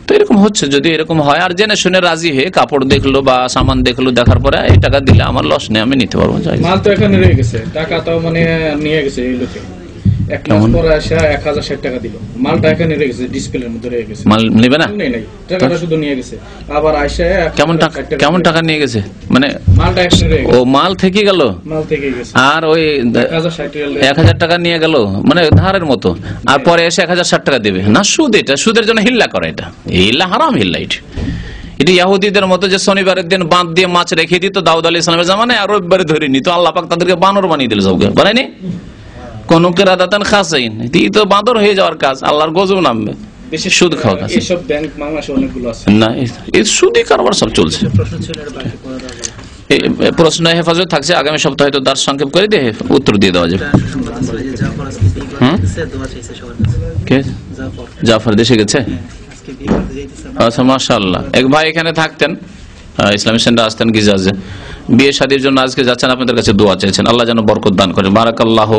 তো এরকম হচ্ছে, যদি এরকম হয় আর জেনে শুনে রাজি হয়ে কাপড় দেখলো বা সামান দেখলো, দেখার পরে এই টাকা দিলে আমার লস নেই, আমি নিতে পারবো। মাল তো এখানে রয়ে গেছে, টাকা তো মানে নিয়ে গেছে এই লোকে, এক মাস পরে আসা 1060 টাকা দিল, মালটা এখানে রয়ে গেছে, ডিসপ্লের মধ্যে রয়ে গেছে, মাল নেবে না, নাই টাকাটা শুধু নিয়ে গেছে। আবার আসা কেমন টাকা নিয়ে গেছে, মানে মালটা এখানে রয়ে গেছে, ও মাল থেকে গেল, মাল থেকে গেছে, আর ওই 1000 টাকা নিয়ে গেল, মানে ধারের মতো, আর পরে এসে 1060 টাকা দেবে না। সুদ, এটা সুদের জন্য হিল্লা করে, এটা হিল্লা হারাম, হিল্লা। এটা ইয়াহুদীদের মতো যে শনিবারের দিন বাঁধ দিয়ে মাছ রেখে দিত দাউদ আলাইহিস সালামের জামানায়, আর রবিবারে ধরে নিত। আল্লাহ পাক তাদেরকে বানর বানিয়ে দিল, সবকে বানায়নি। কোন কেরাদাতান খাসাইন, এই তো বাঁদর হয়ে যাওয়ার কাজ, আল্লাহর গজব নামবে। সুদ খাওয়া কাজ, এইসব ব্যাংক বাংলাদেশে অনেকগুলো আছে না, এই সুদি কারবার সব চলছে। প্রশ্ন হেফাজত থাকছে, আগামী সপ্তাহে হয়তো দার সংক্ষেপ করে দিয়ে উত্তর দিয়ে দেওয়া যাবে। জাফর দেশে গেছে, আচ্ছা মাশাআল্লাহ। এক ভাই এখানে থাকতেন, ইসলামিক সেন্টার আসতেন গিজাজে, বিয়ে শাদীর জন্য আজকে যাচ্ছেন, আপনাদের কাছে দোয়া চাইছেন, আল্লাহ যেন বরকত দান করেন। বারাকাল্লাহু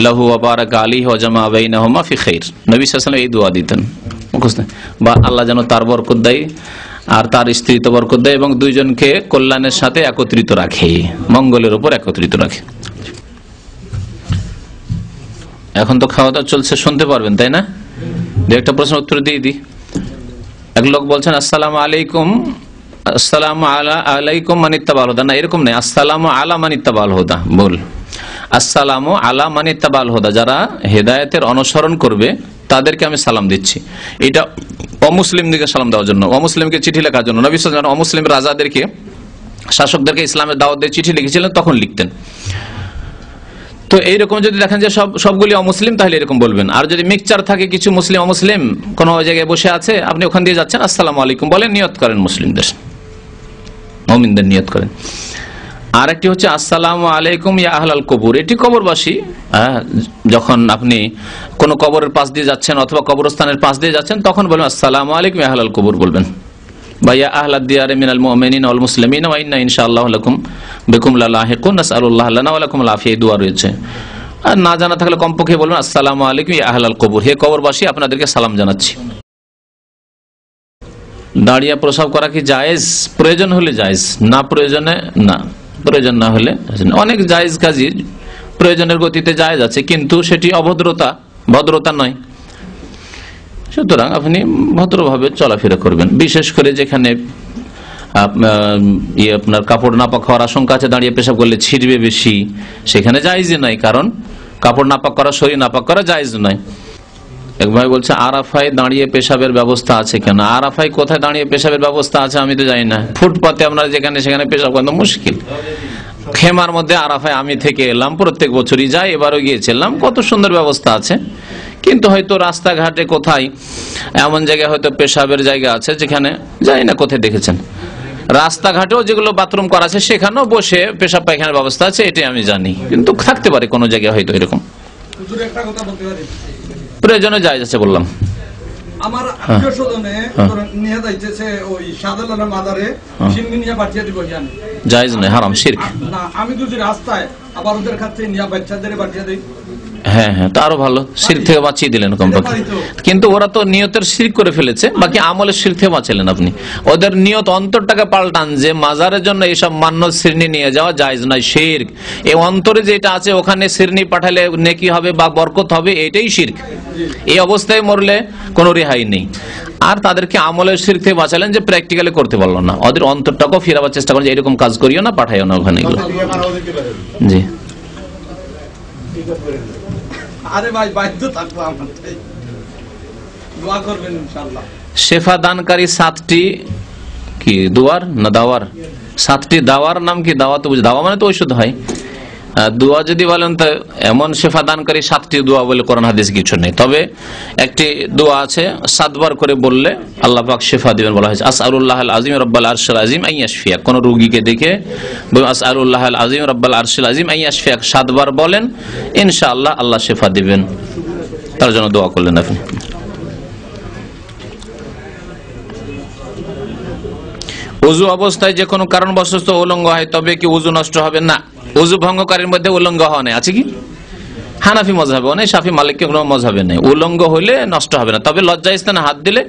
লাহু ওয়া বারাকা আলাইহি ওয়া জামা বাইনাহুমা ফি খাইর। নবী সাল্লাল্লাহু আলাইহি ওয়াসাল্লাম এই দোয়া দিতেন, মুখস্থ। বা আল্লাহ যেন তার বরকত দেয় আর তার স্ত্রীতে বরকত দেয়, এবং দুইজনকে কল্যাণের সাথে একত্রিত রাখে, মঙ্গলের উপর একত্রিত রাখে। এখন তো খাওয়া দাওয়া চলছে, শুনতে পারবেন তাই না? দু একটা প্রশ্ন উত্তর দিয়ে দিই। এক লোক বলছেন আসসালামু আলাইকুম, আসসালামু আলাইকুম মান ইত্তাবাল হুদা, না এরকম নেই, আসসালামু আলা মান ইত্তাবাল হুদা বল। আসসালামু আলা মান ইত্তাবাল হুদা, যারা হেদায়েতের অনুসরণ করবে তাদেরকে আমি সালাম দিচ্ছি। এটা অমুসলিমদেরকে সালাম দেওয়ার জন্য, অমুসলিমকে চিঠি লেখার জন্য। নবী সাল্লাল্লাহু আলাইহি ওয়াসাল্লাম অমুসলিম রাজাদেরকে, শাসকদেরকে ইসলামের দাওয়াত দিয়ে চিঠি লিখেছিলেন, তখন লিখতেন। তো এইরকম যদি দেখেন যে সবগুলি অমুসলিম, তাহলে এরকম বলবেন। আর যদি মিক্সচার থাকে, কিছু মুসলিম অমুসলিম কোন জায়গায় বসে আছে, আপনি ওখান দিয়ে যাচ্ছেন, আসসালামু আলাইকুম বলেন, নিয়ত করেন মুসলিমদের, মুমিনদের নিয়ত করেন। আর একটি হচ্ছে আসসালামু আলাইকুম ইয়া আহলাল কবর, এটি কবরবাসী। যখন আপনি কোন কবরের পাশ দিয়ে যাচ্ছেন অথবা কবরস্থানের পাশ দিয়ে যাচ্ছেন, তখন বলবেন আসসালামু আলাইকুম ইয়া আহলাল কবর বলবেন, বা ইয়া আহলাদ দিয়ারি মিনাল মুমিনিনা ওয়াল মুসলিমিনা ওয়া ইন্না ইনশাআল্লাহু লাকুম বিকুম লালাহিকুন নাসআলুল্লাহ লানা ওয়া লাকুম আল আফিয়া, এই দোয়া রয়েছে। আর না জানা থাকলে কমপক্ষে বলবেন আসসালামু আলাইকুম ইয়া আহলাল কবর, হে কবরবাসী আপনাদেরকে সালাম জানাচ্ছি। দাঁড়িয়ে প্রসাব করা কি জায়েজ? প্রয়োজন হলে জায়েজ, না প্রয়োজনে না, প্রয়োজন না হলে। অনেক জায়েজ কাজই প্রয়োজনের গতিতে জায়েজ আছে, কিন্তু সেটি ভদ্রতা নয়। সুতরাং আপনি ভদ্রভাবে চলাফেরা করবেন, বিশেষ করে যেখানে আপনার কাপড় নাপাক হওয়ার আশঙ্কা আছে, দাঁড়িয়ে পেশাব করলে ছিঁড়বে বেশি, সেখানে জায়েজই নাই, কারণ কাপড় নাপাক করা, শরীর নাপাক করা জায়েজ নয়। এক ভাই বলছে আরাফায় দাঁড়িয়ে পেশাবের ব্যবস্থা আছে কেন? আরাফায় কোথায় দাঁড়িয়ে পেশাবের ব্যবস্থা আছে আমি তো জানি না। ফুটপাতে আপনারা যেখানে সেখানে পেশাব করা মুশকিল। খেমার মধ্যে আরাফায় আমি থেকে এলাম, প্রত্যেক বছরই যাই, এবারও গিয়েছিলাম, কত সুন্দর ব্যবস্থা আছে। কিন্তু হয়তো রাস্তাঘাটে কোথায় এমন জায়গায় হয়তো পেশাবের জায়গা আছে যেখানে জানি না কোথায় দেখেছেন। রাস্তাঘাটেও যেগুলো বাথরুম করা আছে সেখানেও বসে পেশাব পায়খানার ব্যবস্থা আছে, এটাই আমি জানি। কিন্তু থাকতে পারে কোনো জায়গায় হয়তো এরকম। প্রয়োজনে জায়েজ আছে বললাম। আমার আত্মীয় স্বজনে নিয়ে যাইতেছে ওই শাহজালালের মাজারে সিন্নি নিয়ে পাঠিয়ে দিব, জানি জায়েজ নয়, হারাম, শিরক। না আমি যদি রাস্তায় আবার ওদের কাছে নিয়ে বাচ্চাদের পাঠিয়ে দিই, হ্যাঁ হ্যাঁ, তো আরো ভালো, শিরক থেকে বাঁচিয়ে দিলেন কমপক্ষে। কিন্তু ওরা তো নিয়তের শিরক করে ফেলেছে, বাকি আমলের শিরক থেকে বাঁচালেন আপনি। ওদের নিয়ত অন্তরটাকে পাল্টান যে মাজারের জন্য এইসব মান্য শ্রেণী নিয়ে যাওয়া জায়েজ নয়, শিরক। এই অন্তরে যেটা আছে ওখানে শ্রেণী পাঠালে নেকি হবে বা বরকত হবে, এটাই শিরক। এই অবস্থায় মরলে কোনো রেহাই নেই। আর তাদেরকে আমলের শিরক থেকে বাঁচালেন যে প্র্যাকটিক্যালি করতে পারলো না, ওদের অন্তরটাকেও ফিরাবার চেষ্টা করেন যে এরকম কাজ করিও না, পাঠাইও না ওখানে এগুলো। জি, আরে ভাই বাধ্য থাকবো আমার, দোয়া করবেন ইনশাআল্লাহ। শেফা দানকারী 7টি কি দুয়ার না দাওয়ার, 7টি দাওয়ার নাম কি? দাওয়া তো বুঝি, দাওয়া মানে তো ঔষধ হয়। দোয়া যদি বলেন তো এমন শেফা দানকারী 7টি দোয়া বলে কোরআন হাদিস কিছু নেই, তবে একটি দোয়া আছে 7 বার করে বললে আল্লাহ পাক শেফা দিবেন। বলা হয়েছে আসআলুল্লাহাল আযীম রাব্বাল আরশিল আযীম আন ইয়াশফিয়া। কোন রোগীকে দেখে আসআলুল্লাহাল আযীম রাব্বাল আরশিল আযীম আন ইয়াশফিয়া 7 বার বলেন, ইনশাআল্লাহ আল্লাহ শেফা দিবেন। তার জন্য দোয়া করলেন আপনি। ওযু অবস্থায় যে কোনো কারণবশত উলঙ্গ হয় তবে কি ওযু নষ্ট হবে? না, ওযু ভঙ্গকারীর মধ্যে উলঙ্গ হওয়া নেই। আছে কি? হানাফি মযহাবে নেই, শাফি মালিকি কোনো মযহাবে নেই। উলঙ্গ হইলে নষ্ট হবে না, তবে লজ্জায় স্থানে হাত দিলে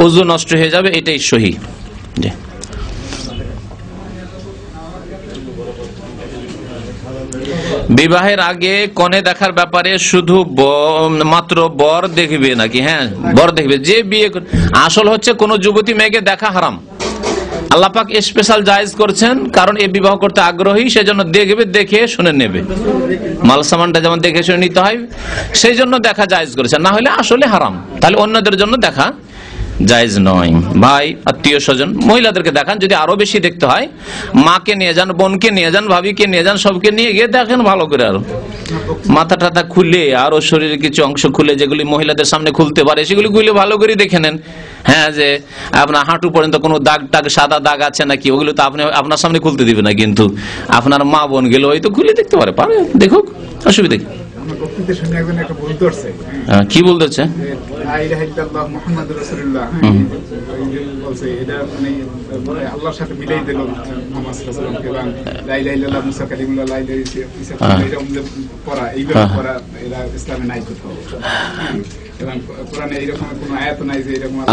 ওযু নষ্ট হয়ে যাবে, এটাই সহিহ। জি, বিবাহের আগে কনে দেখার ব্যাপারে শুধু মাত্র বর দেখবে নাকি? হ্যাঁ, বর দেখবে। যে বিয়ে আসল হচ্ছে কোন যুবতী মেয়েকে দেখা হারাম। আল্লাহ পাক স্পেশাল জায়েজ করছেন, কারণ এই বিবাহ করতে আগ্রহী, সেজন্য দেখবে, দেখে শুনে নেবে। মাল সামানটা যেমন দেখে শুনে নিতে হয়, সেই জন্য দেখা জায়েজ করেছেন, না হলে আসলে হারাম। তাহলে অন্যদের জন্য দেখা জায়েজ নয়। ভাই, আত্মীয় স্বজন, মহিলাদেরকে দেখান। যদি আরো বেশি দেখতে হয়, মাকে নিয়ে যান, বোনকে নিয়ে যান, ভাবিকে নিয়ে যান, সবকে নিয়ে গিয়ে দেখেন ভালো করে। আরো মাথা টাথা খুলে, আরো শরীরের কিছু অংশ খুলে, যেগুলি মহিলাদের সামনে খুলতে পারে সেগুলি খুলে ভালো করে দেখে নেন। হ্যাঁ, যে আপনার হাঁটু পর্যন্ত কোনো দাগ টাগ, সাদা দাগ আছে নাকি, ওগুলো তো আপনি আপনার সামনে খুলতে দিবে না, কিন্তু আপনার মা বোন গেলে হয়তো খুলে দেখতে পারে, দেখুক, অসুবিধা কি? কি বলতেছে?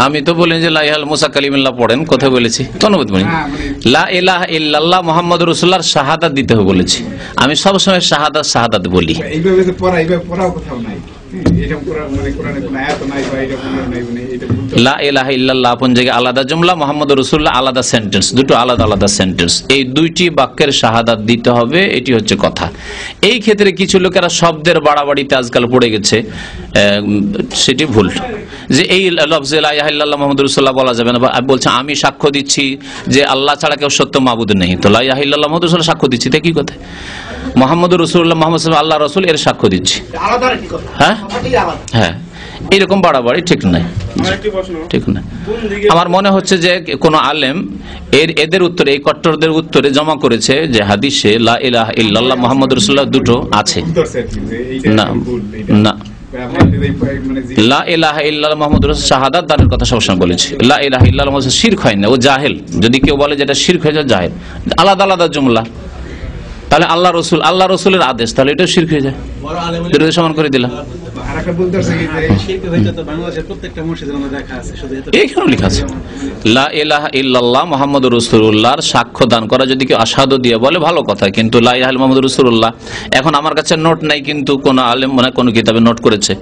আমি তো বলি যে লা ইলাহা মুসা কালিমুল্লাহ পড়েন, কোথায় বলেছি? ধন্যবাদ। লা ইলাহা ইল্লাল্লাহ মুহাম্মাদুর রাসূলুল্লাহর শাহাদাত দিতে হবে বলেছি। আমি সবসময় শাহাদাত বলি। লা ইলাহা ইল্লাল্লাহ আপন জায়গায় আলাদা জুমলা, মুহাম্মাদুর রাসূলুল্লাহ আলাদা সেন্টেন্স, দুটো আলাদা আলাদা সেন্টেন্স। এই দুইটি বাক্যের শাহাদাত দিতে হবে, এটি হচ্ছে কথা। এই ক্ষেত্রে কিছু লোকেরা শব্দের বাড়াবাড়িতে আজকাল পড়ে গেছে, সেটি ভুল। যে এই লফজে লা ইলাহা ইল্লাল্লাহ মুহাম্মাদুর রাসূলুল্লাহ বলা যাবে না, বলছে আমি সাক্ষ্য দিচ্ছি যে আল্লাহ ছাড়া কেউ সত্য মাবুদ নেই, তো লা ইলাহা ইল্লাল্লাহ মুহাম্মাদুর রাসূলুল্লাহ সাক্ষ্য দিচ্ছি, দেখি কথা মুহাম্মাদুর রাসূলুল্লাহ মুহাম্মদ আল্লাহ রাসূল এর সাক্ষ্য দিচ্ছি। হ্যাঁ হ্যাঁ, এইরকম বাড়াবাড়ি ঠিক নাই, ঠিক না। আমার মনে হচ্ছে যে কোন আলেম এদের উত্তরে, এই কট্টরদের উত্তরে জমা করেছে যে হাদিসে লা ইলাহা ইল্লাল্লাহ মুহাম্মাদুর রাসূলুল্লাহ দুটো আছে। না না, লা ইলাহা ইল্লাল্লাহ মুহাম্মাদুর রাসূল শাহাদাত দানের কথা সবসময় বলেছি। লা ইলাহা ইল্লাল্লাহ মুহাম্মাদুর শিরক হয় না, ও জাহেল। যদি কেউ বলে যেটা শিরক হয়ে যায়, জাহেল। আলাদা আলাদা জুমলা, তাহলে আল্লাহ রসুলের আদেশ, তাহলে এটা শিরক হয়ে যায়। সমান করে দিলাম। এইখানে লেখা আছে লা ইলাহা ইল্লাল্লাহ মুহাম্মাদুর রাসূলুল্লাহর সাক্ষ্য দান করা, যদি কেউ আশহাদু দিয়ে বলে ভালো কথা, কিন্তু লা ইলাহা ইল্লাল্লাহ মুহাম্মাদুর রাসূলুল্লাহ এখন আমার কাছে নোট নাই, কিন্তু কোন আলেম মানে কোন কিতাবে নোট করেছে।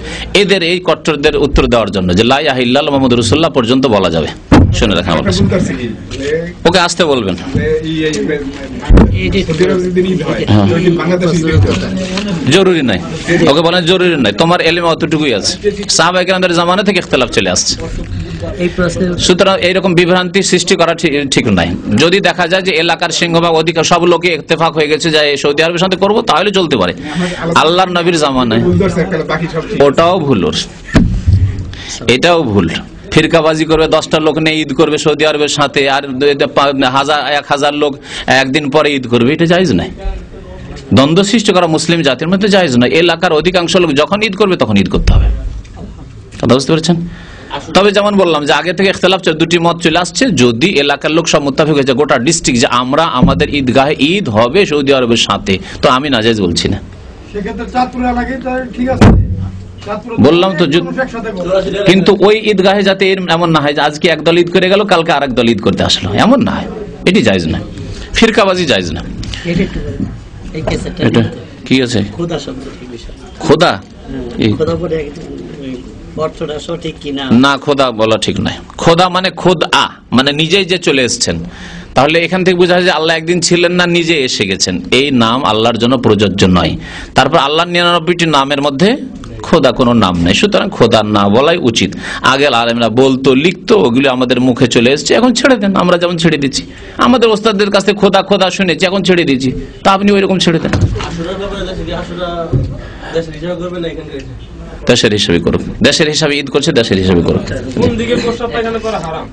এদের এই কট্টরদের উত্তর দেওয়ার জন্য যে লা ইলাহা ইল্লাল্লাহ মুহাম্মাদুর রাসূলুল্লাহ পর্যন্ত বলা যাবে। শুনে রাখেন, আমার কাছে ওকে আসতে বলবেন। জরুরি নাই, ওকে বলেন জরুরি নাই, তোমার এলেমে অতটুকুই আছে। সাহাবায়ে কেরামদের জামানা থেকে ইখতিলাফ চলে আসছে, সুতরাং এইরকম বিভ্রান্তি সৃষ্টি করা ঠিক নাই। যদি দেখা যায় যে এলাকার সিংহভাগ অধিকার সব লোকে ইত্তেফাক হয়ে গেছে যে সৌদি আরবের সাথে করবো, তাহলে চলতে পারে। আল্লাহর নবীর জামানায় ওটাও ভুল, এটাও ভুল। ফিরকাবাজি করবে, 10টা লোক নিয়ে ঈদ করবে সৌদি আরবের সাথে, আর 1000 লোক একদিন পরে ঈদ করবে, এটা জায়েজ নাই। দ্বন্দ্ব সৃষ্টি করা মুসলিম জাতির মধ্যে জায়েজ নয়। এলাকার অধিকাংশ লোক যখন ঈদ করবে তখন ঈদ করতে হবে, কথা বুঝতে পেরেছেন? তবে যেমন বললাম যে আগে থেকে ইখতিলাফ, দুটি মত চলে আসছে। যদি এলাকার লোক সব মুত্তাফিক হয়েছে, গোটা ডিস্ট্রিক্ট, যে আমরা আমাদের ঈদগাহে ঈদ হবে সৌদি আরবের সাথে, তো আমি নাজায়েজ বলছি না। সেক্ষেত্রে চাঁদপুর এলাকায় তো ঠিক আছে, চাঁদপুরে বললাম তো মানুষ একসাথে করে। কিন্তু ওই ঈদগাহে যাতে এমন না হয় যে আজকে একদল ঈদ করে গেল, কালকে আরেক দল ঈদ করতে আসলো, এমন না হয়, এটি জায়েজ না, ফিরকাবাজি জায়েজ না। এটা কি আছে খোদা? না, খোদা বলা ঠিক নয়। খোদা মানে খোদ আ, মানে নিজেই যে চলে এসছেন। তাহলে এখান থেকে বোঝা যায় যে আল্লাহ একদিন ছিলেন না, নিজে এসে গেছেন। এই নাম আল্লাহর জন্য প্রযোজ্য নয়। তারপর আল্লাহর 99টি নামের মধ্যে খোদা কোনো নাম নেই, সুতরাং খোদা না বলাই উচিত। আগে আলেমরা বলতো, লিখতো, ওগুলো আমাদের মুখে চলে এসছে, এখন ছেড়ে দেন। আমরা যেমন ছেড়ে দিচ্ছি, আমাদের ওস্তাদদের কাছে খোদা খোদা শুনেছি, এখন ছেড়ে দিচ্ছি, তা আপনি ওই রকম ছেড়ে দেন। দেশের হিসাবে করুক, দেশের হিসাবে ঈদ করছে, দেশের হিসাবে করুক। কোন দিকে প্রস্রাব পায়খানা করা হারাম?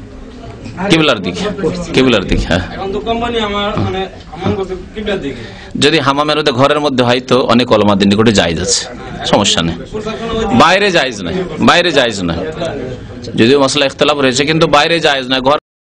কিবলার দিকে, কিবলার দিকে। হ্যাঁ, এখন তো কোম্পানি আমার মানে আমার কাছে কিবলার দিকে। যদি হামামের মধ্যে ঘরের মধ্যে হয় তো অনেক ওলামাদের নিকটে জায়েজ আছে, সমস্যা নেই। বাইরে জায়েজ নাই, বাইরে জায়েজ নাই, যদিও মশলা ইখতিলাফ রয়েছে, কিন্তু বাইরে জায়েজ নাই। ঘর